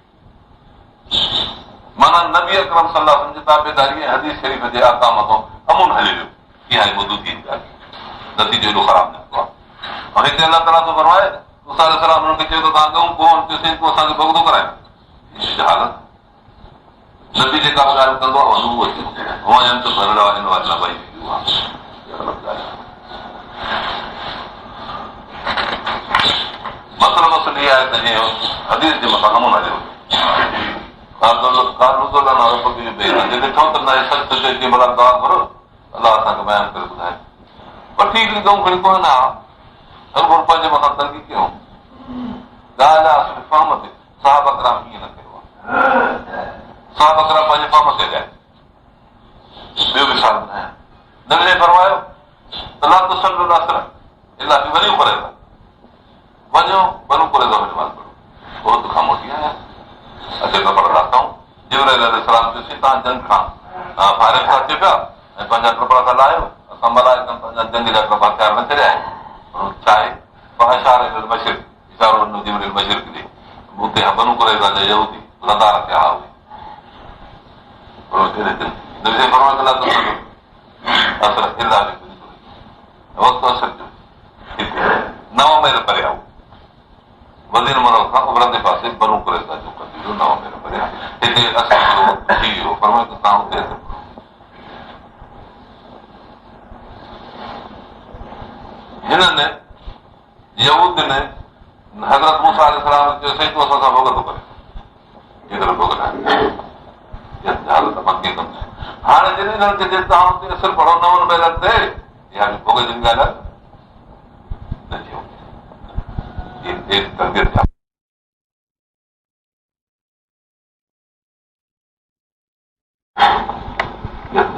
माना नबी अकरम सल्लल्लाहु अलैहि वसल्लम जी ताबेदारी ऐं हदीस शरीफ़ जे अहकाम तो अमून हली वियो इहा मौजूदगी जी ॻाल्हि नतीजो एॾो ख़राबु निकितो आहे ऐं हिते अलाह ताला थो फरमाए मूसा अलैहिस्सलाम हुननि खे चयो त तव्हां गऊं कोन चयोसीं तूं असांखे भॻदो कराए जहालत नबी जेका ॻाल्हि कंदो आहे उहो वञनि त भरण वारनि वारी न भई मसलो मसलो इहा आहे त जीअं हदीस जे मथां नमूना ॾियो ॾिठो त न सच चई भला दवा घुरो अलाह असांखे बयानु करे ॿुधाए वठी ॾींदऊं खणी कोन हा अॻो पंहिंजे मथां तंगी कयूं ॻाल्हि आहे असुल फहम ते साहब अकराम ईअं न कयो आहे साहब अकराम पंहिंजे फहम ते ॻाए ॿियो मिसाल ॿुधायां नबी ने फरमायो त ला तुसल्लु नसर इलाही वञो करे वञो वञो करे थो नमाज़ पढ़ो उहो तोखां मोटी आहियां अचे त पढ़ंदा अथऊं जिब्राइल अलैहिस्सलाम चयोसीं तव्हां जंग खां फारिग था थियो पिया ऐं पंहिंजा कपिड़ा था लाहियो असां मलाइकनि पंहिंजा जंग जा कपिड़ा तयार न करे आया छा आहे इशारो मशरिक़ इशारो जिब्राइल मशरिक़ ॾे हुते बनु करे था यहूदी लदार थिया वक़्तु असर जो नव मेल परे आहे वज़ीर मरव खां उभरंदे पासे बनु करे था जो कढी नव मेल परे आहे हिते असर जो थी वियो फरमायो त तव्हां हुते हिननि यहूदियुनि हज़रत मूसा अलैहिस्सलाम चयोसीं तूं असां सां भोग थो करे केतिरो भोग हालत मां कीअं कंदुसि हाणे जॾहिं हिननि खे तव्हां हुते असर पढ़ो नवनि महिलनि ते इहा बि भोग जी ॻाल्हि आहे न थियो तरबियत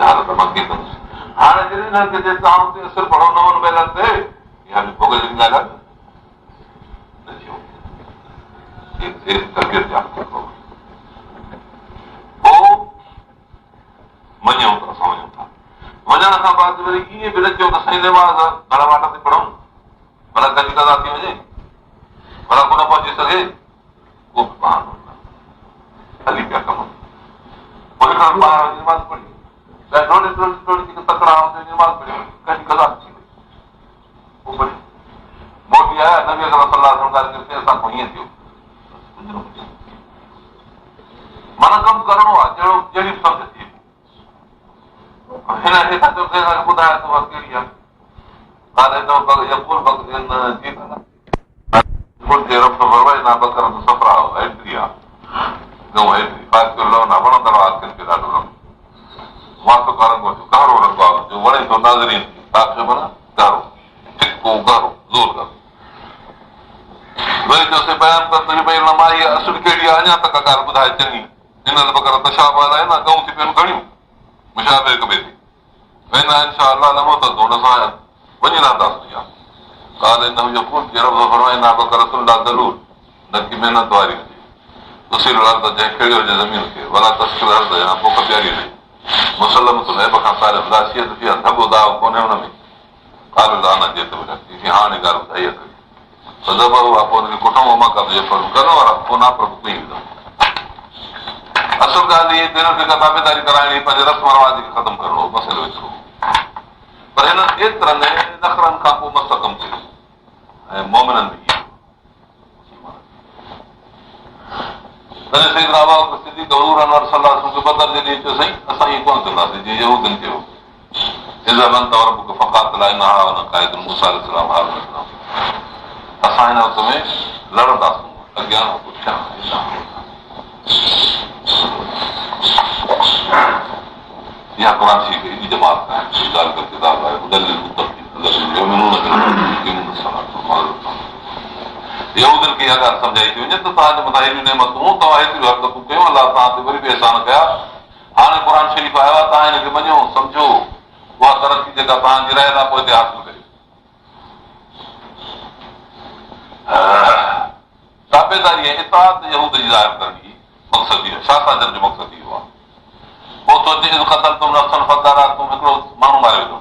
हालत मां कीअं कंदुसि हाणे जॾहिं हिननि खे तव्हां हुते असर पढ़ो नवनि महिलनि ते इहा बि भोग जी ॻाल्हि आहे न थियो तरबियत पोइ मञूं त असां वञूं था वञण खां बाद वरी ईअं बि रखियो त साईं नमाज़ घर वाट ते पढ़ूं भला कॾहिं कदा थी वञे भला कोन पहुची सघे उहो बि बहानो हली पिया कम पोइ नमाज़ पढ़ी तकड़ा नमाज़ पढ़ी कॾहिं कदा थी वई पोइ वरी मोटी आया नबी सलाह असां खां ईअं थियो माना कमु करिणो आहे जहिड़ी बि सम्झ थी हिन ॿुधाए थो कहिड़ी आहे वणे थो नाज़रीन वरी चयोसीं बयानु कर तुंहिंजी भई माई असुल कहिड़ी आहे अञा तक ॻाल्हि ॿुधाए चङी हिन बग़ैर तशाब आहे न गऊं थी पियूं घणियूं मुशाबे हिक ॿिए ते वेंदा इनशा अलाह लमो त हुन सां वञी रहंदासीं न की महिनत वारी हुजे जंहिं खेड़ियो हुजे ज़मीन खे वला तस्किल हर्द या पोख प्यारी हुजे मुसलम तो नैब खां सारे उदासियत थी आहे धॿो दाव कोन्हे हुन में काल दान जे ते हाणे ॻाल्हि ॿुधाई सदब आहे पोइ हुनखे कुटुंब मां करण वारा कोन प्रभु कई विधो असुल ॻाल्हि इहे हिननि खे ताबेदारी कराइणी पंहिंजे रस्म रवाज खे ख़तमु करणो मसइलो एतिरो पर हिननि एतिरनि नखरनि खां पोइ मस्तकम कयो ऐं मोमिननि में बदर जॾहिं चयो साईं असां ईअं कोन कंदासीं जीअं यहूदियुनि कयो असां हिन वक़्त में लड़ंदासीं अॻियां पुठियां इहा क़ुरान शरीफ़ एॾी जमात यहूदियुनि खे इहा ॻाल्हि सम्झाई थी वञे त तव्हांजे मथां हेॾियूं नेमतूं तव्हां हेतिरियूं हरकतूं कयूं अलाह तव्हां ते वरी बि अहसान कया हाणे क़ुर शरीफ़ आयो आहे तव्हां हिनखे मञो सम्झो उहा तरक़ी जेका तव्हांजी रहे था पोइ हिते हासिल करे ताबेदारी ऐं इताअत यहूद जी ज़ाहिर करणी मक़सद इहो छा साजर जो मक़सद इहो आहे पोइ तो अचे क़तल तुम नफ़्सन फदारा तूं हिकिड़ो माण्हू मारे विधो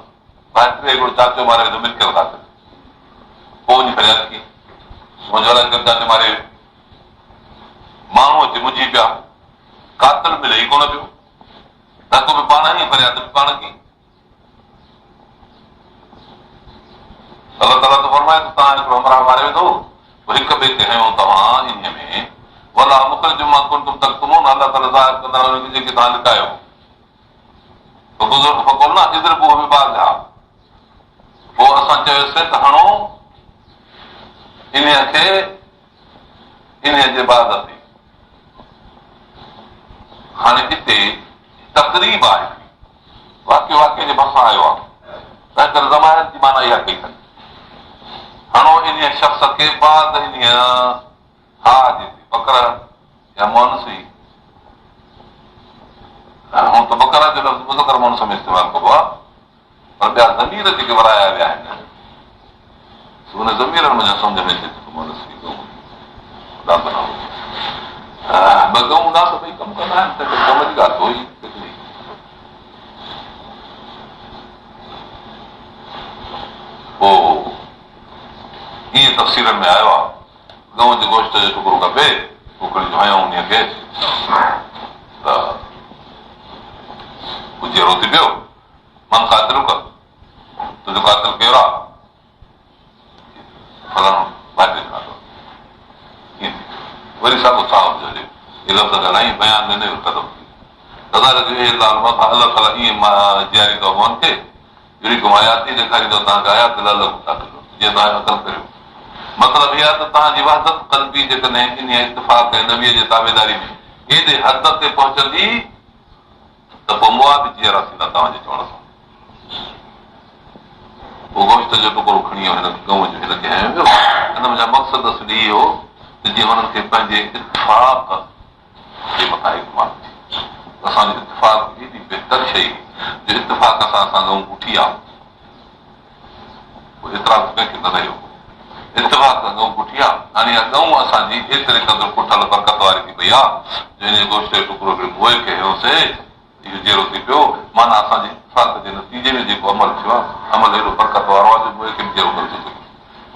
भाइटे हिकिड़ो चाचो मारे विधो मिलकियल क़ातिल पोइ वञी फरियाद कई मुंहिंजो अलाए चाचे मारे माण्हू अची मुंझी पिया कातिल मिले ई कोन पियो धको बि पाण ई फरियाद बि पाण कई अलाह ताला त फरमाए त तव्हां हिकिड़ो हमराह मारे विधो हिक ॿिए खे हयो तव्हां इन में वला मुख़लिफ़ मां कुंतुम तक्तुमून, अल्लाह ताला ज़ाहिर कंदा उनखे जेके तव्हां लिकायो। फक़ुलना इज़रिबूहु बिबालिहा, पोइ असां चयोसीं त हणो इन्हीअ खे इन्हीअ जे बाद ते। हाणे हिते तक़रीब आहे, वाक़े जे भरिसां आयो आहे, तंहिं करे ज़मायत जी माना इहा कई अथनि, हणो इन्हीअ शख़्स खे बाद इन्हीअ हा जे बकरा या मुअनस हुई। हूं त बकरा जो लफ़्ज़ मुज़कर मुअनस में इस्तेमालु कबो आहे, पर ॿिया ज़मीर जेके वराया विया आहिनि उन ज़मीर मुंहिंजो सम्झ में अचे थो मुअनस ॿ गऊं उदास ॿई कमु कंदा आहिनि, त कम जी ॻाल्हि हुई हिकिड़ी। पोइ ईअं तफ़सीलनि में आयो आहे, गऊं जे गोश्त जो टुकड़ो खपे, उखड़ी जो हयूं उन खे त उजेरो थी पियो, मन कातिल कर, तुंहिंजो कातिल केरु आहे, फलाणो भाइटे खाधो, ईअं थी वरी साॻियो छा हुजे, इहे लफ़्ज़ ॻाल्हाई बयान में न कदम थी दादा ईअं जियारी कयो मोहन खे, अहिड़ी को आयाती ॾेखारींदो तव्हांखे आयात जीअं तव्हां अकल करियो। मतिलबु इहा त तव्हांजी वहदत क़ल्बी जेकॾहिं इन इत्तिफ़ाक़ ऐं नबीअ जे ताबेदारी में एॾे हद ते पहुचंदी त पोइ मुआ बि जीअरा थींदा तव्हांजे चवण सां। पोइ गोश्त जो टुकड़ो खणी वियो, हिन गऊं जो हिनखे हयो वियो। हिन मुंहिंजा मक़सदु असली इहो त जीअं हुननि खे पंहिंजे इत्तिफ़ाक़ जे मथां इतमाद थिए। असांजो इत्तिफ़ाक़ एॾी बहितर शइ जो इत्तिफ़ाक़ सां असां गऊं उठी आहे, एतिरा कंहिंखे न रहियो, इत्तिफ़ाक़ सां गऊं पुठी आहे। हाणे इहा गऊं असांजी एतिरे क़दुरु पुठल बरकत वारी थी पई आहे, जंहिंजे गोश्त जो टुकड़ो उहे खे हयोसीं, इहो जहिड़ो थी पियो, माना असांजे इत्तिफ़ाक़ जे नतीजे में जेको अमल थियो आहे, अमल एॾो बरकत वारो आहे जो उहे खे बि जहिड़ो करे थो सघे।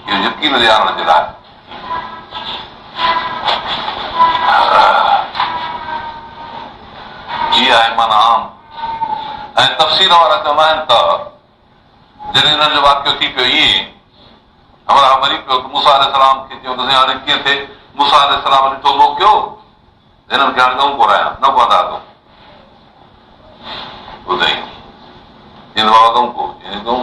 इहो यकीन ॾियारण जे लाइ इहा आहे माना आम। ऐं तफ़सील वारा चवंदा आहिनि त जॾहिं हिननि जो वाक़ियो थी पियो ईअं हमरा वरी पियो त मूसा अलैहिस्सलाम खे चयो त हाणे कीअं थिए, मूसा अलैहिस्सलाम ॾिठो मोकिलियो, हिननि खे हाणे गऊं घुरायां न पवंदा तो ॿुधाई बाबा गऊं को गऊं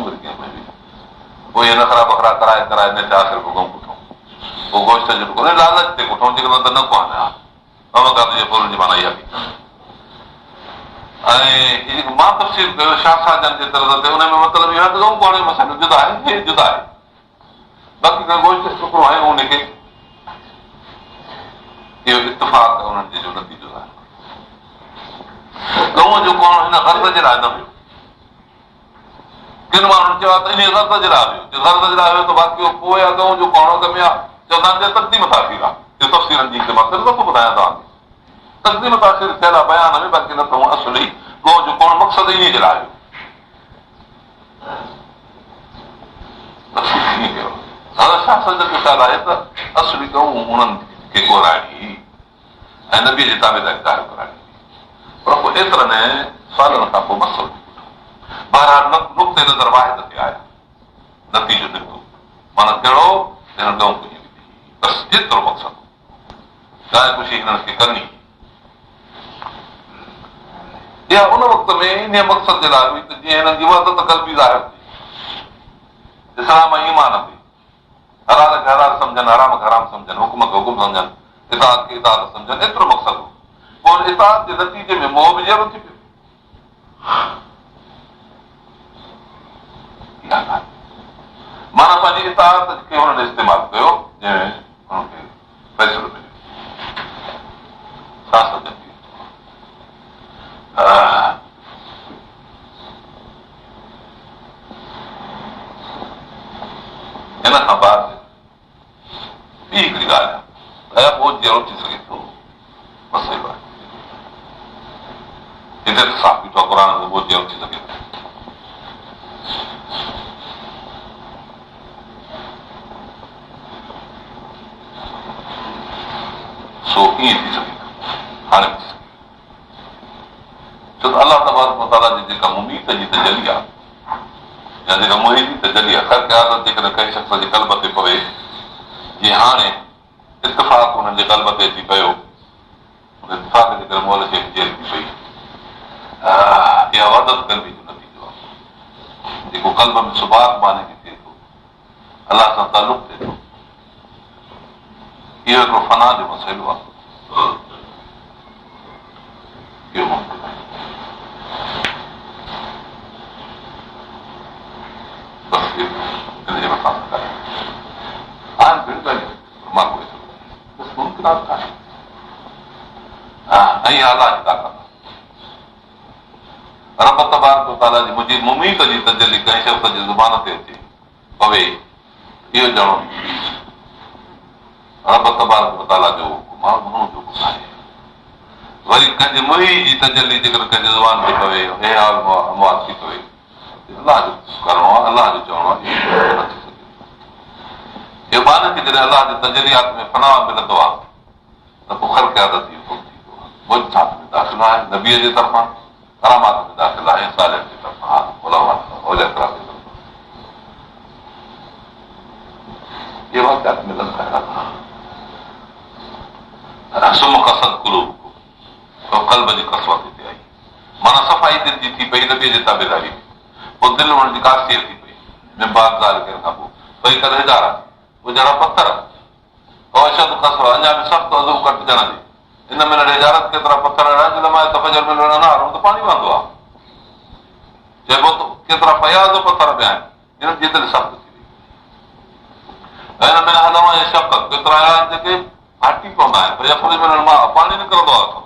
पोइ इहे नखरा बखरा कराए कराए न आख़िर पोइ गऊं पुठूं, पोइ गोश्त जो टुकड़ो लालच ते पुठूं जेकॾहिं त न कोन्हे हा तुंहिंजे फौरन जी माना इहा बि। ऐं मां तफ़सील कयो शाह साजन जे तरफ़ ते, हुन में मतिलबु इहो आहे त गऊं कोन्हे, मसइलो जुदा आहे, हे जुदा आहे, बाक़ी का गोश्त जो टुकड़ो आहे उनखे इहो इत्तिफ़ाक़ उन्हनि जो नतीजो आहे। गऊं जो कोन हिन गर्द जे लाइ न हुयो, किन माण्हुनि चयो आहे त इन गर्द जे लाइ हुयो, गर्द जे लाइ हुयो त बाक़ी पोइ आहे गऊं जो कोन में आहे, चवंदा आहिनि तक़दीम ताख़ीर आहे, इहो तफ़सीलनि जी हिते मां सिर्फ़ ॿुधायां तव्हांखे, तक़दीम ताख़ीर थियल आहे बयान में, बाक़ी न त असली गऊं जो कोन मक़सदु इन जे लाइ हुयो। ख़्याल आहे त असली गऊं उन्हनि खे घुराइणी ऐं नबीअ जे ताबेदारी दायर कराइणी, पर पोइ एतिरनि सालनि खां पोइ मसइलो बहरहाल नुक़्ते नज़र वाहिद ते आया, नतीजो निकितो माना कहिड़ो हिन गऊं खे बसि एतिरो मक़सदु ॻाल्हि ख़ुशी हिननि खे करणी। इहा उन वक़्त में इन मक़सद जे लाइ हुई त जीअं हिननि जी वहदत क़ल्बी ज़ाहिर थी, इस्लाम ऐं ईमान ते हलाल खे हलाल सम्झनि, हराम खे हराम सम्झनि, हुकुम खे हुकुम सम्झनि, इताअत खे इताअत सम्झनि, एतिरो मक़सदु हो। पोइ इताअत जे नतीजे में मोह बि जहिड़ो थी पियो। माना पंहिंजी इताअत खे हुननि इस्तेमालु कयो जंहिं हुनखे फ़ैसिलो मिलियो। छा सम्झनि हिन खां बाद ॿी हिकिड़ी ॻाल्हि आहे, पोइ जहिड़ो थी सघे थो मसइलो आहे, हिते त साफ़ बीठो क़ुर जो पोइ जहिड़ो थी सघे थो। सो ईअं थी सघे थो, हाणे थी सघे छो त अलाह तबारक व तआला जी जेका मुमीत जी तजली आहे या जेका मोही जी तजली आहे, ख़ैर क़यादत जेकॾहिं कंहिं शख़्स जे क़ल्ब ते पवे, जीअं हाणे इत्तिफ़ाक़ हुननि जे क़ल्ब ते अची पियो इत्तिफ़ाक़ जे करे मोहल शेख जेल थी पई। इहा वदत कलबी जो नतीजो आहे, जेको कल्ब में सुभात माने जी थिए थो, अलाह सां तालुक़ थिए थो। इहो हिकिड़ो फना जो मसइलो आहे। इहो मुमकिन आहे। बसि हिन जे मथां मां मुमकिन आहे। ऐं अलाह जी ताक़त रब तबारक व तआला जी मुंहिंजी मुमीत जी तजली कंहिं शख़्स जे ज़ुबान ते अचे पवे, इहो ॼणो रब तबारक व तआला जो हुकुम आहे, हुन जो हुकुम आहे। वरी कंहिंजे मुही जी तजली जेकर कंहिंजे ज़ुबान ते पवे, हे हाल अमवात थी पवे, अलाह जो करिणो आहे, अलाह जो चवणो आहे, इहो न थी सघे। इहो बान खे जॾहिं अलाह जे तजलियात में फना मिलंदो आहे त पोइ ख़ल्क़ आदत जो हुकुम थींदो आहे। मुजसात में दाख़िल आहे, नबीअ जे तरफ़ां करामात में दाख़िल आहे, सालिह जे तरफ़ां, औलिया किराम जे तरफ़ां। इहे वाक़िआत मिलनि था। सुम कसद कुलूब, क़ल्ब जी कसवत हिते आई, माना सफ़ाई दिलि जी थी पई नबीअ जे ताबेदारी में। पोइ दिलि हुननि जी कासिर थी पई, मिंबाद ज़ाल करण खां पोइ वरी करे हिजारा, उहे जहिड़ा पथर अशद कसवा, अञा बि सख़्तु अज़ू कटिजण जे। हिन में नंढे हिजारत केतिरा पथर आहिनि जिन मां तफ़जर में अनार त पाणी वहंदो आहे। चइबो त केतिरा फयाज़ पथर बि आहिनि, हिननि जी दिलि सख़्तु थी वई। हिन में हलमा जे शफ़क़त केतिरा आहिनि जेके फाटी पवंदा आहिनि, यफ़्रिज मां पाणी निकिरंदो आहे।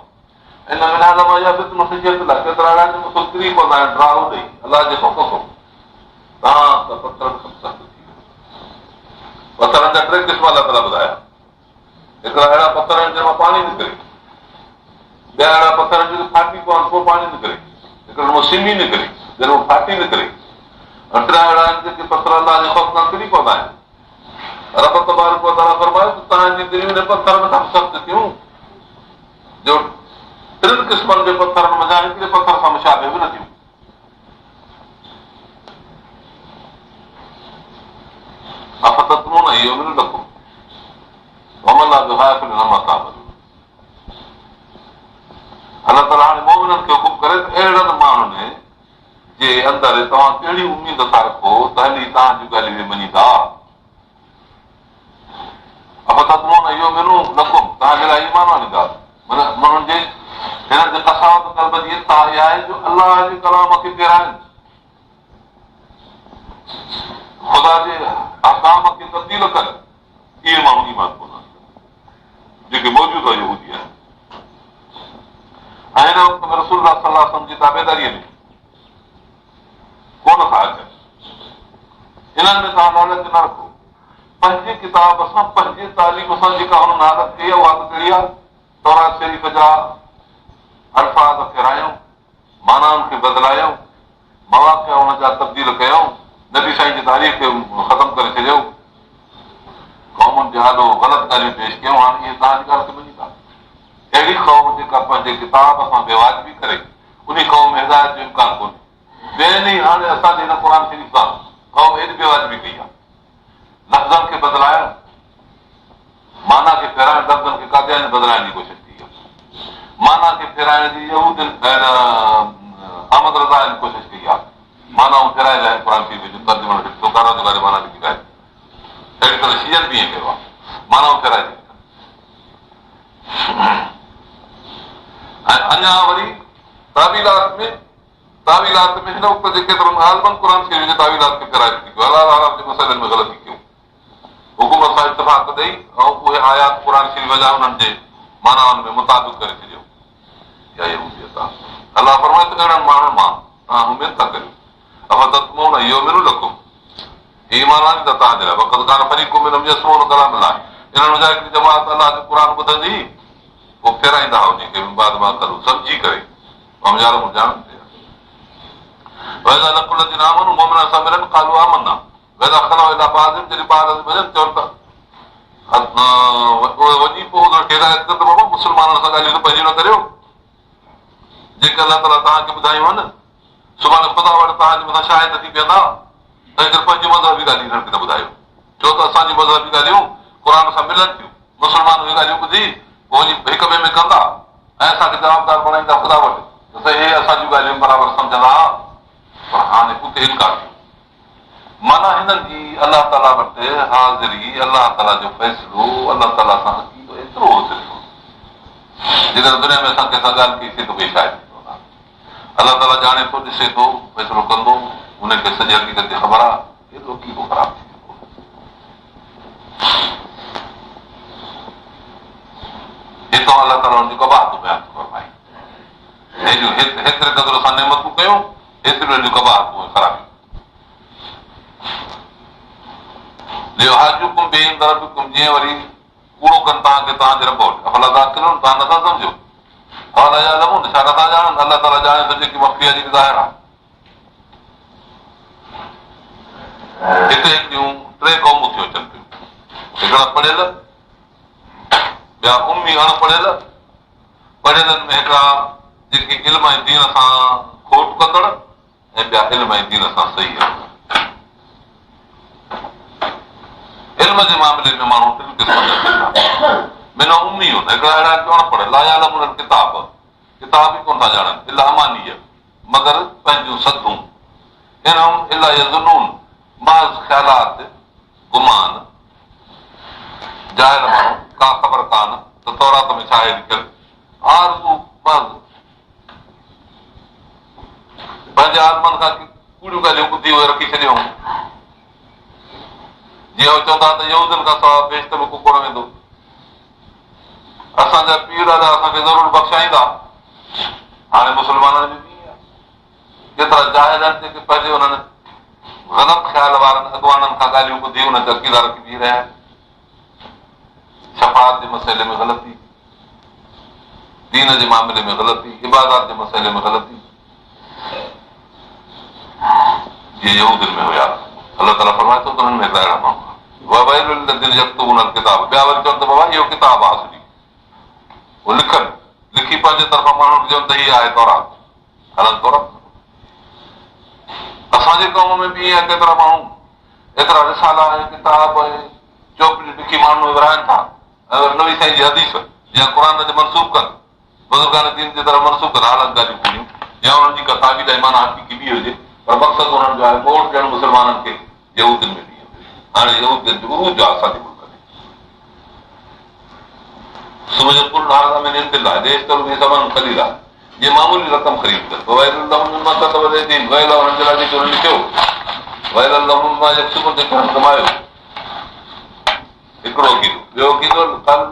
हिन में हलमा जा फितनो ख़िशियत लाइ केतिरा आहिनि जेके किरी पवंदा आहिनि, ड्राहो ॾेई अलाह जे हुकुम तव्हां त पथर सख़्तु थी वियो। पथरनि जा टे क़िस्म अलाह ताला ॿुधाया। हिकिड़ा अहिड़ा पथर आहिनि जंहिंमां पाणी निकिरे, ॿिया अहिड़ा पथर आहिनि जेके फाटी पवनि पोइ पाणी निकिरे, हिकिड़ो मां सिमी निकिरे जंहिं मां फाटी निकिरे, ऐं टे अहिड़ा आहिनि जेके पथर अलाह जे ख़ौफ़ सां किरी पवंदा आहिनि। रब तबारक व तआला फरमायो त तव्हांजी दिलियूं इन पथरनि खां सख़्तु थियूं जो टिनि क़िस्मनि जे पथरनि मज़ा हिकिड़े पथर सां मुशाबे बि न थियूं। इहो बि न लखो अलाह जो हाफ़िल न मता अलाह ताला हाणे मोमिननि खे हुकुम करे त अहिड़नि माण्हुनि जे अंदरि तव्हां कहिड़ी उमेद था रखो त हली तव्हां जूं ॻाल्हियूं मञीदा। इहो मिनो लखुम तव्हांजे लाइ ईमान वारी ॻाल्हि, माना माण्हुनि जे हिननि जे कसावत कल्ब जी इंतिहा इहा आहे जो अलाह जे कलाम खे फेराइनि, ख़ुदा जे अहकाम खे तब्दील कनि। इहे माण्हू ईमान कोन जेके मौजूदु यहूदी आहिनि। ऐं हिन वक़्त में रसूल सल्लल्लाहु अलैहि वसल्लम जी ताबेदारीअ में कोन था अचनि। हिननि में तव्हां लालच न रखो, पंहिंजे किताब सां पंहिंजे तालीम सां जेका हुननि आदत कई आहे उहा त कहिड़ी आहे, तौरात शरीफ़ जा अल्फाज़ फेरायूं, मानाउनि खे बदिलायूं, मवाक़िआ हुन जा तब्दील कयूं, नबी साईं जी तारीख़ खे ख़तमु करे छॾियो, क़ौमुनि जे ॾाढो ग़लति ॻाल्हियूं पेश कयूं। हाणे इहे तव्हांजी ॻाल्हि खे मञीदा। अहिड़ी क़ौम जेका पंहिंजे किताब सां बेवाजिबी करे उन क़ौम में हिदायत जो इम्कान कोन्हे। ॿियनि हाणे असांजे हिन क़ुर शरीफ़ सां क़ौम एॾी बेवाजिबी कई आहे, लफ़्ज़नि खे बदिलाइण, माना खे फेराइण, लफ़्ज़नि खे कादियानी बदिलाइण जी कोशिशि कई आहे, माना खे फेराइण जी अहमद रज़ा जी कोशिशि कई आहे, मानाऊं फेराए रहिया आहिनि क़ुर शरीफ़ जो तर्जुमो लिखो, कारा जो माना लिखी आहे। अहिड़ी तरह शीयनि बि ईअं कयो आहे, मानाऊं फेराए ॾिनी। ऐं अञा वरी तावीलात में हिन वक़्त जे केतिरनि आलमनि क़ुर शरीफ़ जे तावीलात खे फेराए ॾिनी कयो, अलाह ताला जे मसइलनि में ग़लती कयूं, हुकूमत सां इत्तिफ़ाक़ ॾेई ऐं उहे आयात क़ुर शरीफ़ जा उन्हनि जे मानाउनि में मुताबिक़ करे छॾियो। इहा यहूदियत आहे। अलाह फरमाए त अहिड़नि माण्हुनि मां तव्हां उमेद था करियो, अफ़ततमऊन इहो मिनो लखो ईमान आहे त तव्हांजे लाइ वक़्त कान फरीक़ुम मिनहुम यसमऊन कलाम अल्लाह, इन्हनि वञा हिकिड़ी जमात अलाह जो क़ुर ॿुधंदी पोइ फेराईंदा उन खे बाद मां करो सम्झी करे ॼाण वैदा नकुल जी नामन मोमिन सां मिलनि कालू आमना वैदा खला वेदा बाज़िम जॾहिं ॿार वञनि चवनि त वञी पोइ हिदायत त बाबा मुस्लमाननि सां ॻाल्हियूं त पंहिंजियूं न करियो जेके अलाह ताला तव्हांखे ॿुधायूं आहिनि, सुभाणे ख़ुदा वटि तव्हांजे मथां शाहिद थी पवंदा, तंहिं करे पंहिंजी मज़हबी ॻाल्हियूं हिननि खे न ॿुधायो। छो त असांजी मज़हबी ॻाल्हियूं क़ुर सां मिलनि थियूं, मुस्लमान उहे ॻाल्हियूं ॿुधी पोइ वञी हिक ॿिए में कंदा ऐं असांखे जवाबदार बणाईंदा ख़ुदा वटि त साईं हे असां जूं ॻाल्हियूं बराबरि सम्झंदा हुआ, पर हाणे उते इनकार कयो। माना हिननि जी अलाह ताला वटि हाज़िरी, अलाह ताला जो फ़ैसिलो, अलाह ताला सां एतिरो सिधो, जेकर दुनिया में असां कंहिंसां ॻाल्हि कईसीं त भई छा थींदो, अलाह ताला ॼाणे थो, ॾिसे थो, फ़ैसिलो कंदो, हुनखे सॼी हक़ीक़त जी ख़बर आहे, एतिरो कीअं ख़राब थी वेंदो। हितां अलाह ताला हुनजी कबाहत बयान थो फरमाए, हेतिरे क़दुरु असां नेमतूं कयूं, हेतिरियूं जूं कबाहतूं ख़राबियूं। जीअं वरी कूड़ो कनि तव्हांखे तव्हांजे रब वटि, अफला तव्हां नथा सम्झो, छा नथा ॼाणनि, अलाह ताला ॼाणे थो जेकी मफ़ी आहे, जेकी ज़ाहिर आहे। हिते हिकिड़ियूं टे क़ौमूं थियूं अचनि पियूं, हिकिड़ा पढ़ियल, ॿिया उम्मी अणपढ़ियल, पढ़ियलनि में हिकिड़ा जेके इल्म ऐं दीन सां खोट कंदड़, ऐं ॿिया इल्म ऐं दीन सां सही आहे। इल्म जे मामले में माण्हू टिनि क़िस्मनि जा थींदा, बिना उम्मी हूंदा, हिकिड़ा अहिड़ा अणपढ़ियल, लायालम उन्हनि किताब ई कोन था ॼाणनि, इला अमानीअ, मगर पंहिंजूं सदूं, इनहम इला यज़ुनून, महज़ ख़्यालात, गुमान, ज़ाहिर माण्हू, का ख़बर कान त तौरात में छा आहे लिखियल, आरज़ू महज़ पंहिंजे आत्मनि खां कूड़ियूं ॻाल्हियूं ॿुधी उहे रखी छॾियूं, जीअं चवंदा त यहूदियुनि खां सवाइ बेशत में को कोन वेंदो, असांजा पीर ॾाढा असांखे ज़रूरु बख़्शाईंदा। हाणे मुस्लमाननि जी बि केतिरा जाहिल आहिनि जेके पंहिंजे हुननि ग़लति ख़्याल वारनि अॻवाननि खां ॻाल्हियूं ॿुधी हुन ते अक़ीदा रखी बीह रहिया आहिनि। शफ़ाअत जे मसइले में ग़लती, दीन जे मामले में ग़लती, इबादत जे मसइले में ग़लती, जीअं यहूदियुनि में हुया। अलाह ताला फरमाए थो त हुननि में अहिड़ा माण्हू किताब, ॿिया वरी चवनि त बाबा इहो किताब आहे असली, उहो लिखनि, लिखी पंहिंजे तरफ़ां माण्हुनि खे चवनि त हीअ आहे तौरात, हलनि तौरात। असांजे क़ौम में बि ईअं केतिरा माण्हू एतिरा रिसाला ऐं किताब ऐं चौपड़ियूं लिखी माण्हू विरहाइनि था, नवी साईं जी हदीस या क़ुर जे मनसूब कनि, बुज़ुर्गान दीन जी तरफ़ मनसूब कनि, हालत ॻाल्हियूं पूरियूं, या हुननि जी का ताबीद ऐं माना हक़ीक़ी बि हुजे, पर मक़सदु हुननि जो आहे मोड़ ॾियणु मुस्लमाननि खे यहूदियुनि में बि। हाणे यहूदियुनि जो उरूज आहे असांजे मुल्क में, सुबुह जो कुल नारा में निंदिल आहे, देश करो में सभु ख़रीद आहे, ये मामूली रक़म ख़रीद कर, हुननि जे लाइ जेको लिखियो कमायो हिकिड़ो कीधो, ॿियो कीधो असांखे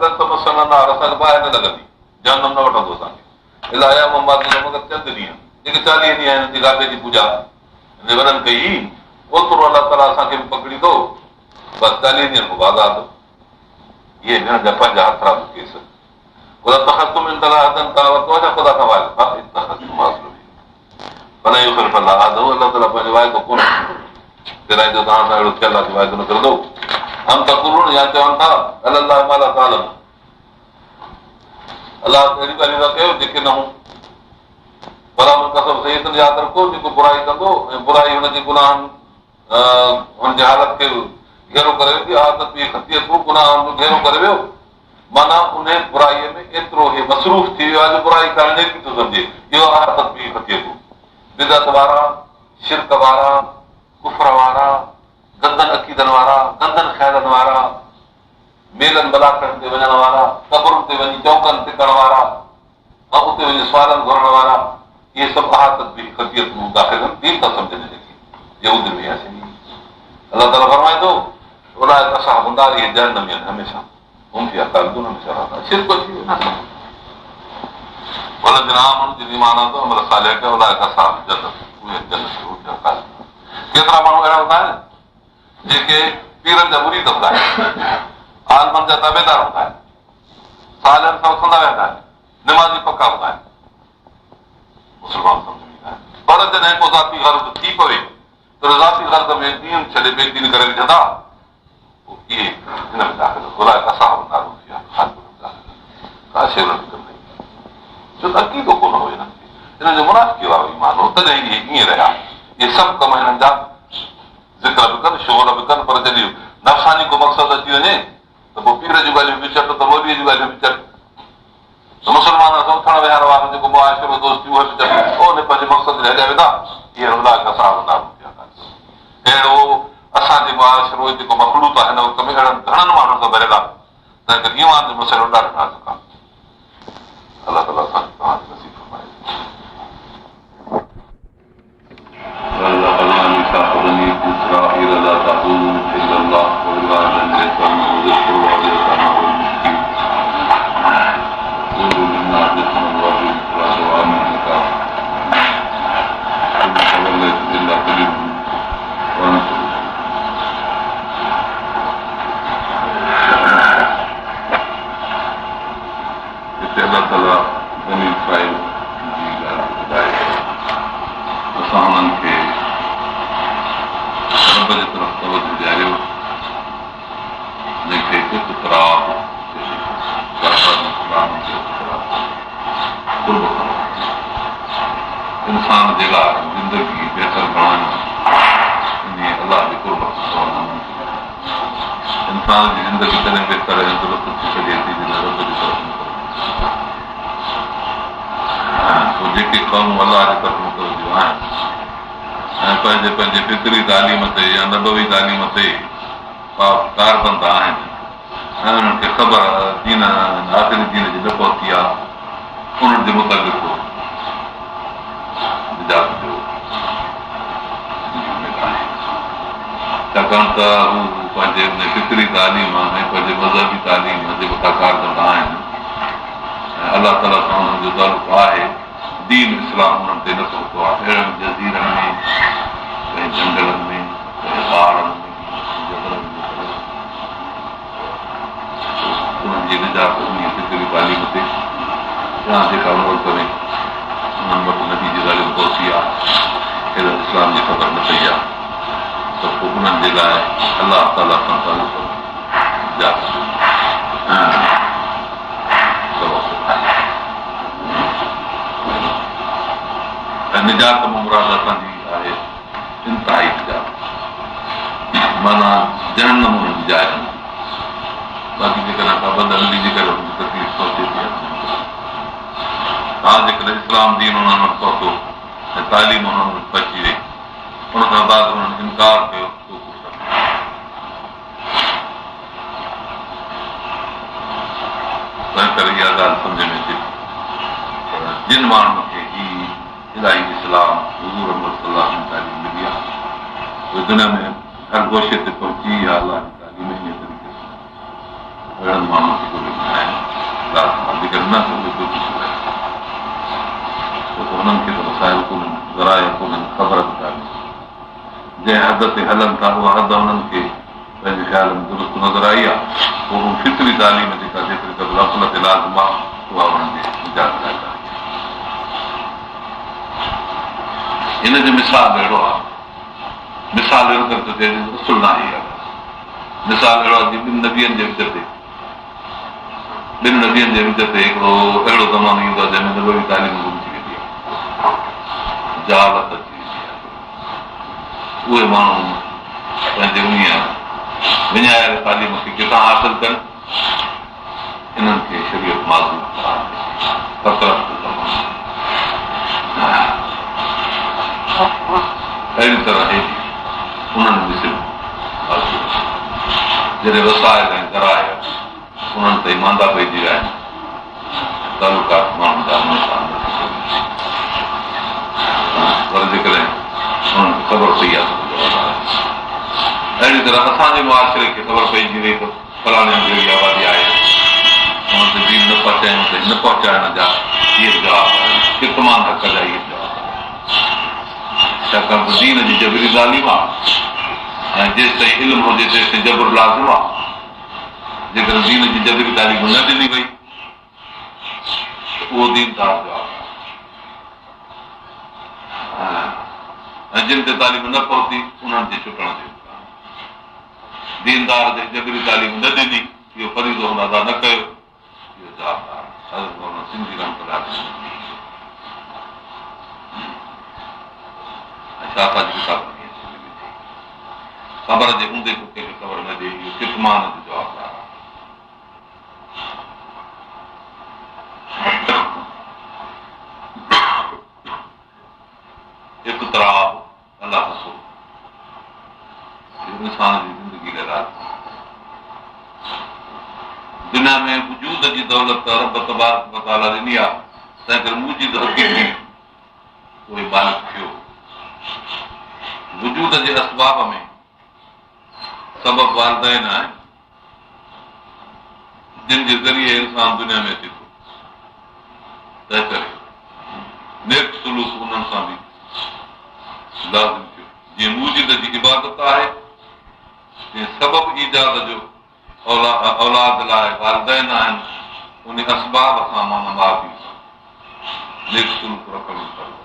ॿाहिरि न लॻंदी, जनम न वठंदो असांखे, इलाही मगर चंद ॾींहं जेके 40 ॾींहं आहिनि गाबे जी पूजा वॾनि कई, ओतिरो अलाह ताला असांखे बि पकड़ींदो, बसि 40 ॾींहनि पोइ आज़ाद। इहे हिननि जा पंहिंजा हथराम केस, ख़ुदा खां पंहिंजो वाइदो कोन तेराईंदो, तव्हां सां अहिड़ो थियल आहे वाइदो न कंदो। हम त कुरुण या चवनि था अलाह माला तालम, अलाह अहिड़ियूं ॻाल्हियूं था कयो जेके न हूं, बराबरि कसम सही यादि रखो, जेको बुराई कंदो ऐं बुराई हुनजे गुनाहनि हुनजे हालत खे घेरो करे वेंदी, आदत बि ख़तियत गुनाहनि जो घेरो करे वियो, माना उन बुराईअ में एतिरो हे मसरूफ़ थी वियो आहे जो बुराई करण नेकी थो सम्झे, इहो आदत बि ख़तियत, बिदअत वारा, शिरक वारा, कुफर वारा, गंदनि अक़ीदनि वारा, गंदनि ख़्यालनि वारा, मेलनि बलाकनि ते वञण वारा, क़बरुनि ते वञी चौकनि ते करण वारा, ऐं उते वञी सुवालनि घुरण वारा, इहे सभु आदत बि ख़तियत में दाख़िल आहिनि, दीन था सम्झनि जेकी यहूदी में आहे। अलाह ताला फरमाए थो उलाए असां हुंदारी जहन्नम में हमेशह हम फिहा खालिदून हमेशह रहंदा, शिरक अची वियो न। वलदिन आमनू जी माना तो अमल सालिह कयो, उलाए असां जन्नत, उहे जन्नत में हूंदा खालिदून। केतिरा माण्हू अहिड़ा हूंदा आहिनि जेके पीरनि जा मुरीद हूंदा आहिनि, आलमनि जा ताबेदार हूंदा आहिनि, सालिहनि सां उथंदा वेंदा आहिनि, निमाज़ी पका हूंदा आहिनि, मुस्लमान सम्झ वेंदा आहिनि, पर जॾहिं को ज़ाती गर्ज़ थी पवे त ज़ाती गर्ज़ में दीन छॾे बेदीन करे विझंदा, इहे हिन में दाख़िल घुराए असां हूंदा का शइ न कंदा, छो त अक़ीदो कोन हुओ हिननि खे, हिननि जो मुनाफ़िक़ी वारो ईमान हो, तॾहिं इहे ईअं रहिया। इहे सभु कम हिननि जा ज़िक्र बि कनि, शुगल बि कनि, पर जॾहिं नफ़सानी को मक़सदु अची वञे त पोइ पीर जूं ॻाल्हियूं बि चट, त मौलवीअ जूं ॻाल्हियूं बि चट, मुस्लमान उथण विहण वारो जेको मुआशिरो दोस्ती उहे बि पंहिंजे मक़सद ते हलिया वेंदा। इहे अहिड़ो असांजे मुआशिरो जेको मखलूत आहे हिन वक़्त में अहिड़नि घणनि माण्हुनि सां भरियल आहे तंहिं करे ईमान जो मसइलो ॾाढो नाज़ुक आहे। अलाह ताला असांखे तव्हांखे नसीब फरमाए। इंसान जे लाइ ज़िंदगी बहितर बणाइण अलाह जे कुर्ब इंसान जी ज़िंदगी तॾहिं बहितर ऐं दुरुस्त थी सघे थी जॾहिं रब जी तरफ़ जेके क़ौम अलाह जे तरफ़ मुतवजो आहिनि ऐं पंहिंजे पंहिंजे फितरी तालीम ते या नबवी तालीम ते कारबंद आहिनि ऐं उन्हनि खे ख़बर दीन आख़िरी दीन जी न पहुती आहे उन्हनि जे मुताबिक़ छाकाणि त हू पंहिंजे फितरी तालीम ऐं पंहिंजे मज़हबी तालीम जे मथां कारबंद आहिनि ऐं अलाह ताला सां हुननि जो तालुक़ आहे। दीन इस्लाम उन्हनि ते न पहुतो आहे। अहिड़नि जज़ीरनि में कंहिं जंगलनि में कंहिं पहाड़नि में जबलनि में उन्हनि जी निजात उन फितरी तालीम ते या जेका मुल्क में उन्हनि वटि नबी जी ॻाल्हियूं पहुची आहे अहिड़े इस्लाम जी ख़बर न पई आहे त पोइ उन्हनि जे लाइ अलाह ताला सां तालुक़ ऐं निजात मुराद असांजी आहे इंतिहाई निजात माना जहन्नम उन्हनि जी जाइ बाक़ी जेकॾहिं का बदहली जे करे हुनजी तकलीफ़ पहुचे थी हा जेकॾहिं इस्लाम दीन उन्हनि वटि पहुतो ऐं तालीम उन्हनि वटि पहुची वई उन खां बाद उन्हनि इनकार कयो तंहिं करे इहा ॻाल्हि सम्झ में अचे जिन माण्हुनि खे ही इलाही इस्लाम हुज़ूर अहमद सल्लल्लाहु अलैहि वसल्लम तालीम मिली आहे उहे दुनिया में हर गोशे ते पहुची आहे अलाह जी तालीम इन तरीक़े सां अहिड़नि माण्हुनि खे ॻोल्हींदा आहिनि जेकर न हुननि खे त वसाइल कोन्हनि ज़राए कोन्हनि ख़बर बि कान्हे जंहिं हद ते हलनि था उहा हद हुननि खे पंहिंजे ख़्याल में दुरुस्त नज़र आई आहे पोइ फितरी तालीम जेका जेतिरी क़दुरु असल ते लाज़िम आहे उहा हुननि जे निजात लाइ आहे। हिन जो मिसाल अहिड़ो आहे मिसाल अहिड़ो करे थो थिए रसूल न आहे मिसाल अहिड़ो आहे ॿिनि नबियनि जे विच ते हिकिड़ो अहिड़ो ज़मानो ईंदो आहे जंहिंमें नबवी तालीम गुम थी वेंदी आहे जहालत अची वेंदी आहे उहे माण्हू पंहिंजे उन विञायल तालीम खे किथां हासिल कनि इन्हनि खे शरीयत माज़ूर अहिड़ी तरह उन्हनि ॾिसियो जॾहिं वसायल ऐं कराए उन्हनि ते मांदा पइजी विया आहिनि तालुकात माण्हुनि जा पर जेकॾहिं उन्हनि खे ख़बर पई आहे अहिड़ी तरह असांजे मुआशिरे खे ख़बर पइजी वई त फलाणे जहिड़ी आबादी आहे हुन ते दीन न पहुचाइण ते न पहुचाइण जा इहे जवाब आहे कितमान हक़ जा इहे जवाब छाकाणि त दीन जी जबरी तालीम आहे ऐं जेसि ताईं इल्मु हुजे तेसि ताईं जबर लाज़िम आहे जेकर दीन जी जबरी तालीम न ॾिनी वई उहो दीनदार जवाब आहे ऐं जिन ते तालीम न पहुती उन्हनि जे छुटण जो दीनदार जे जबरी तालीम न ॾिनी इहो फरीज़ो हुन अदा न कयो इहो जवाब आहे सिंधी शाफ़ा जी किताब ख़बर जे हूंदे बि कंहिंखे ख़बर न ॾे इहो कितमान जो जवाबदार आहे। दुनिया में वजूद जी दौलत रब तबारक व तआला ॾिनी आहे, तंहिं करे मूजिद हक़ीक़ी उहे मालिक थियो। वजूद जे असबाब में सबब वालदैन आहिनि, जिन जे ज़रिए इंसान दुनिया में अचे थो। तंहिं करे नेक सुलूक उन्हनि सां बि लाज़िम थियो। जीअं मूजिद जी इबादत आहे, तीअं सबब ईजाद जो औलाद लाइ वालदैन आहिनि, उन असबाब सां माना माउ पीउ सां नेक सुलूक रखणु खपे।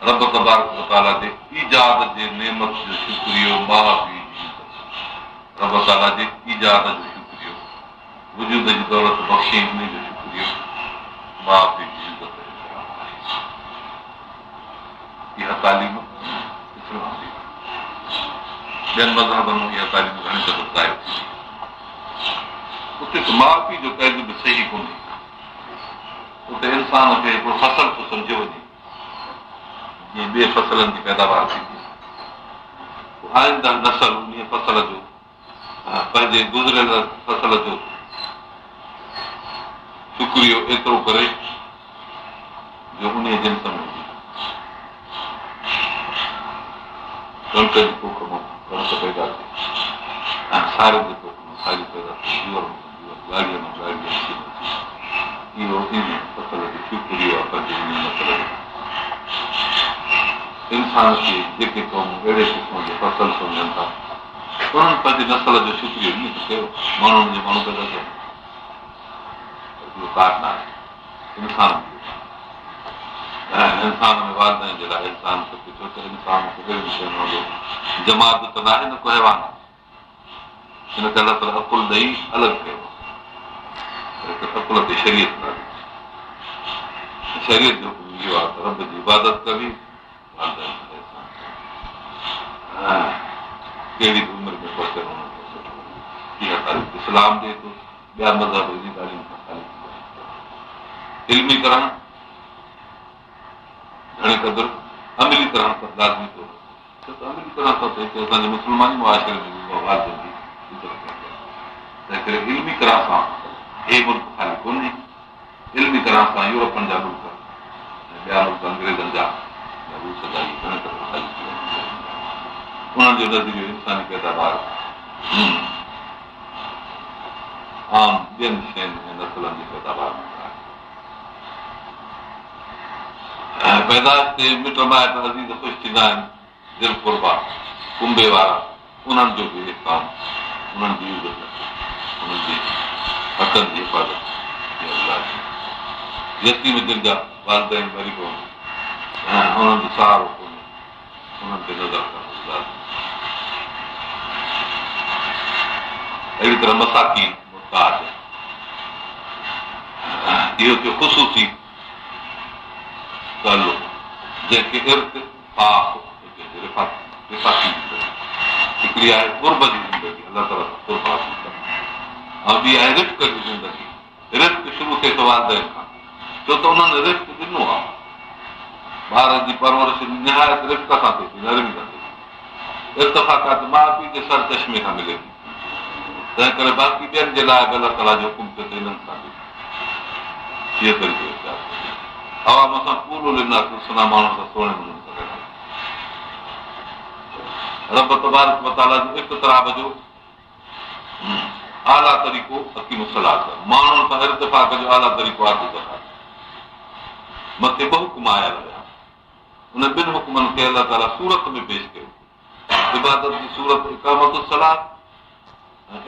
रब तबारक व तआला जे ईजाद जे नेमत जो शुक्रियो, माउ पीउ जी इज़त, रब ताला जे ईजाद जो शुक्रियो, वजूद जी दौलत बख़्शी उन जो शुक्रियो, माउ पीउ जी इज़त। इहा तालीम इस्लाम जी ॿियनि मज़हबनि में इहा तालीम घणी दफ़ो ज़ाहिर थी। उते त माउ पीउ जो क़ैद बि सही कोन्हे। उते इंसान खे हिकिड़ो फसल थो सम्झियो वञे, जीअं ॿिए फसलनि जी पैदावार थींदी, आईंदड़ नसल उन फसल जो पंहिंजे गुज़रियल फसल जो शुक्रियो एतिरो करे जो उन जिन्स में हुजे। कणिक जी पोख मां कणिक पैदा थिए, ऐं सारे जे पोख मां सारी पैदा थिए, जूअर मां जूअर, ॻाढ़ीअ मां ॻाढ़ी नसीब थी। इहो इन फसल जो शुक्रियो आहे पंहिंजे इन नसल जो। इंसान खे जेके क़ौमूं अहिड़े क़िस्म जो फसल सम्झनि था, उन्हनि पंहिंजे नसल जो शुक्रियो ईअं त कयो, माण्हुनि जे माण्हू पैदा कयो। इहो कार न आहे, इंसान इंसान में वालदैन जे लाइ इंसान खे छो त इंसान खे अहिड़ी शयुनि जो जमात त न आहे, न को हैवान आहे। हिन करे अलाह ताला अकुल ॾेई अलॻि कयो, अकुल ते शरीयत न आहे। शरीयत जो इहो आहे त रब जी इबादत कबी, वालदैन खे एहसान कहिड़ी बि उमिरि में पहुचणो न पहुचे। इहा तारीख़ इस्लाम ॾिए थो, ॿिया मज़हब इन ॻाल्हियुनि खां ख़ाली। इल्मी करणु घणे क़दुरु अमली करण त लाज़मी थो, छो त अमली करण सां त हिते असांजे मुस्लमानी मुआशिरे में वालदैन जी इज़त कई आहे। तंहिं करे इल्मी करण सां हे मुल्क ख़ाली कोन्हे, इल्मी करण सां यूरोपनि जा मुल्क ऐं ॿिया मुल्क अंग्रेज़नि जा रूस जा इहे घणे क़दुरु ख़ाली थी वञनि। उन्हनि जो नज़रियो इंसानी पैदावार आम ॿियनि शयुनि ऐं नसलनि जी पैदावार में आहे। पैदाइश ते मिट माइट अज़ीज़ ख़ुशि थींदा आहिनि, दिलि कुर्बा कुंबे वारा, उन्हनि जो बि इहतराम, उन्हनि जी इज़त, उन्हनि जी हक़नि जी हिफ़ाज़त। यतीम दिलि जा वालदैन मरी पवनि, उन्हनि जो सहारो कोन्हे, उन्हनि खे नज़र करणु। अहिड़ी तरह मसाकीन मुहताज, इहो थियो ख़ुशूसी ताल्लुक़ जंहिंखे हिकिड़ी आहे क़ुर्ब जी ज़िंदगी, अलाह ताला सां क़ुर्ब हासिल करणु, ऐं ॿी आहे रिफ़्क़ जी ज़िंदगी। रिफ़्क़ शुरू थिए थो वालदैन खां, छो त उन्हनि रिफ़्क़ ॾिनो आहे। ॿारनि जी परवरिश निहायत रिफ़्क़ सां थिए थी, नरमी सां थिए थी। इत्तफ़ाक़ात माउ पीउ जे सर चश्मे खां मिले थी। तंहिं करे बाक़ी ॿियनि जे लाइ बि अलाह ताला जो हुकुम थियो त इन्हनि सां बि इहो तरीक़ो इख़्तियार कजे। आवाम असां पूरो ॾिनासीं सुना माण्हुनि सां सुहिणे नमूने सां ॻाल्हायूं। रब तबारक व तआला जो इक़्तिराब जो आला तरीक़ो हकीम सलाह, माण्हुनि सां इर्तिफ़ाक़ जो आला तरीक़ो आहे ज़कात। मथे ॿ हुकुम आया हुया, उन ॿिनि हुकुमनि खे अलाह ताला सूरत में पेश कयो। इबादत जी सूरत इक़ामत सलाह,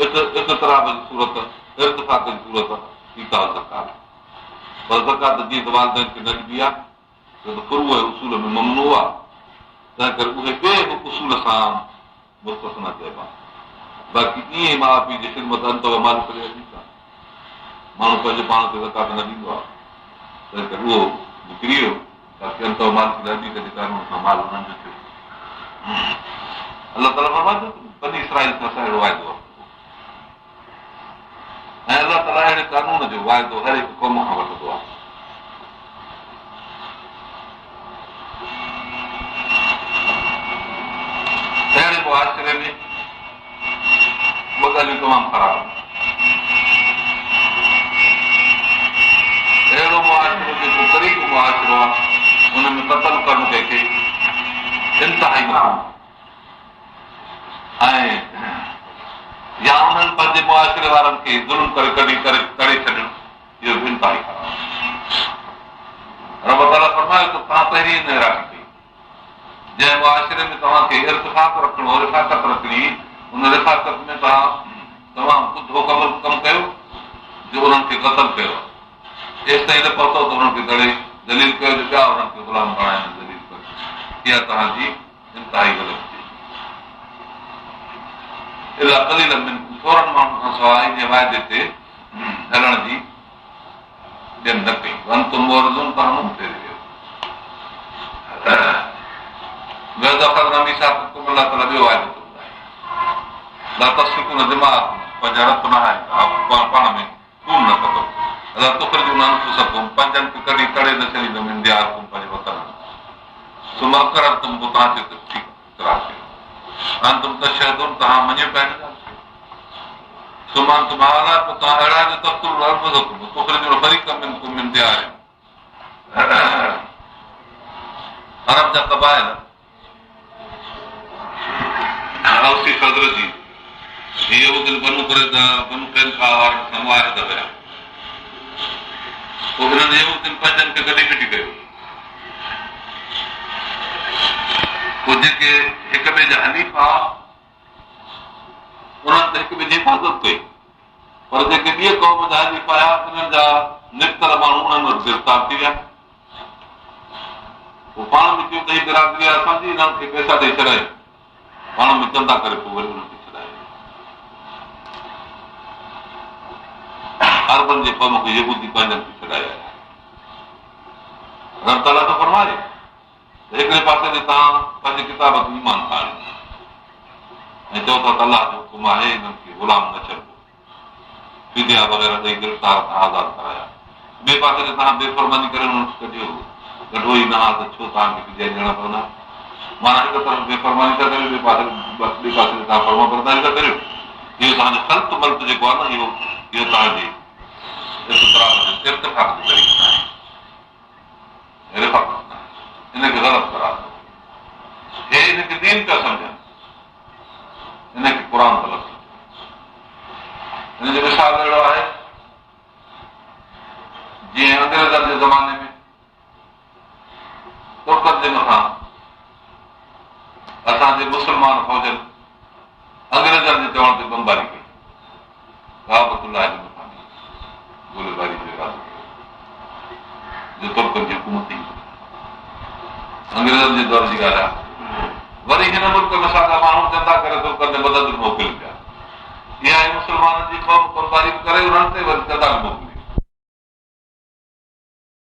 इक़्तिराब जी सूरत इर्तिफ़ाक़ जी सूरत ईता ज़कात। पर ज़कात जीअं त वालदैन खे न ॾिबी आहे, छो त फ़ुरूअ उसूल में ममनू आहे, तंहिं करे उहे ॿिए बि उसूल सां मुस्तस्ना चइबा। बाक़ी ईअं माउ पीउ जी ख़िदमत अंतव माल करे हली था, माण्हू पंहिंजे पाण खे ज़कात न ॾींदो आहे, तंहिं करे उहो निकिरी वियो। बाक़ी अंतव माल करे हली करे कानून सां माल उन्हनि जो थियो। अलाह ताला फरमाए थो बनी इसराईल सां अहिड़ो वाइदो आहे, ऐं अलाह ताला अहिड़े कानून जो वाइदो हर हिकु क़ौम खां वठंदो आहे। अहिड़े मुआशिरे में ॿ ॻाल्हियूं तमामु ख़राब आहिनि। पहिरियों मुआशिरो जेको क़रीबी मुआशिरो आहे हुन में क़तल करणु कंहिंखे इंतिहाई ऐं या उन्हनि पंहिंजे मुआशिरे वारनि खे ज़ुल्म करे कढी करे करे छॾणु इहो बि इंतिहाई रब ताला फरमायो त तव्हां पहिरीं निगरानी कई जंहिं मुआशिरे में तव्हांखे इर्तिफ़ाक़ रखणो रिफ़ाक़त रखणी उन रिफ़ाक़त में तव्हां ॿुधो कमु कयो जो उन्हनि खे क़तल कयो जेसि ताईं न पहुतो त उन्हनि खे दड़े दलील कयो जो ॿिया उन्हनि खे ग़ुलाम बणाइण दलील कयो इहा तव्हांजी इंतिहाई ग़लती इलाही कलील थोरनि माण्हुनि खां सवाइ इन वाइदे ते हलण जी ॾियनि न कई वन तुम मोरज़ुनि तव्हां मुंहुं फेरे वियो ॿियो दफ़ा नमी साहिब अलाह ताला ॿियो वाइदो थो ॿुधाए तस्फ़िकूं न दिमाग़ पंहिंजा रत न आहे पाण में खून न कंदो अलाह तुखर जो नाम थो सघूं पंहिंजनि खे कॾहिं करे न छॾींदुमि इंदिहार तुम पंहिंजे वतन सुम कर तुम पोइ तव्हांखे ठीकु इतराज़ कयो हाणे तुम त शहदुनि तव्हां मञियो पिया सुमान तुम आला पोइ तव्हां अहिड़ा जो तख़्तुल तुखर जो फरीक़ में तुम इंदिहार अरब जा क़बाइल औसी क़द्र जी हीअ बनू करे बनू कैनका वारनि सां मुआहिदा हुया पोइ हिननि यहूदियुनि पंहिंजनि खे गॾे फिटी कयो पोइ जेके हिक ॿिए जा हनीफ़ा उन्हनि त हिक ॿिए जी हिफ़ाज़त कई पर जेके ॿिए क़ौम जा हनीफ़ा हुया उन्हनि जा निकतल माण्हू उन्हनि वटि गिरफ़्तार थी विया पोइ पाण में चयूं त हीअ बिरादरी आहे असांजी हिननि खे पैसा ॾेई छॾायो पाण में चंदा करे पोइ वरी उन्हनि खे अरबनि जे क़ौम खे यहूदी पंहिंजनि खे छॾाया रब ताला त फरमाए हिकिड़े पासे ते तव्हां पंहिंजे किताब ते ईमान था आणियो ऐं चओ था त अलाह जो हुकुम आहे हिननि खे ग़ुलाम न छॾिबो फिदिया वग़ैरह ॾेई गिरफ़्तार खां आज़ादु कराया ॿिए पासे ते तव्हां बेफ़रमानी करे हुननि खे कढियो कढो ई न हा त छो तव्हांखे फिदिया ॾियणा पवंदा माना हिकु तरफ़ बेफ़रमानी था करियो ॿिए पासे ते तव्हां फर्माबरदारी था करियो इहो तव्हांजो ख़ल्क़ मल्क जेको आहे न इहो तव्हांजी इर्तिफ़ाक़ जो तरीक़ो आहे हिनखे ग़लति करार हे हिनखे दीन पिया सम्झनि हिनखे क़ुर ग़लति हिन जो मिसाल अहिड़ो आहे जीअं अंग्रेज़नि जे ज़माने में तुर्कनि जे मथां असांजे मुस्लमान फ़ौजनि अंग्रेज़नि जे चवण ते बमबारी कई काबतुल्लाह जे मथां गोलीबारी जो इरादो कयो तुर्कनि जी हुकूमत ई अंग्रेज़नि जे दौर जी ॻाल्हि आहे वरी हिन मुल्क में असांजा माण्हू चंदा करे तुर्कनि ते मदद मोकिलिनि पिया इहा मुस्लमाननि जी क़ौम बमबारी करे उन्हनि ते वरी चंदा मोकिलियो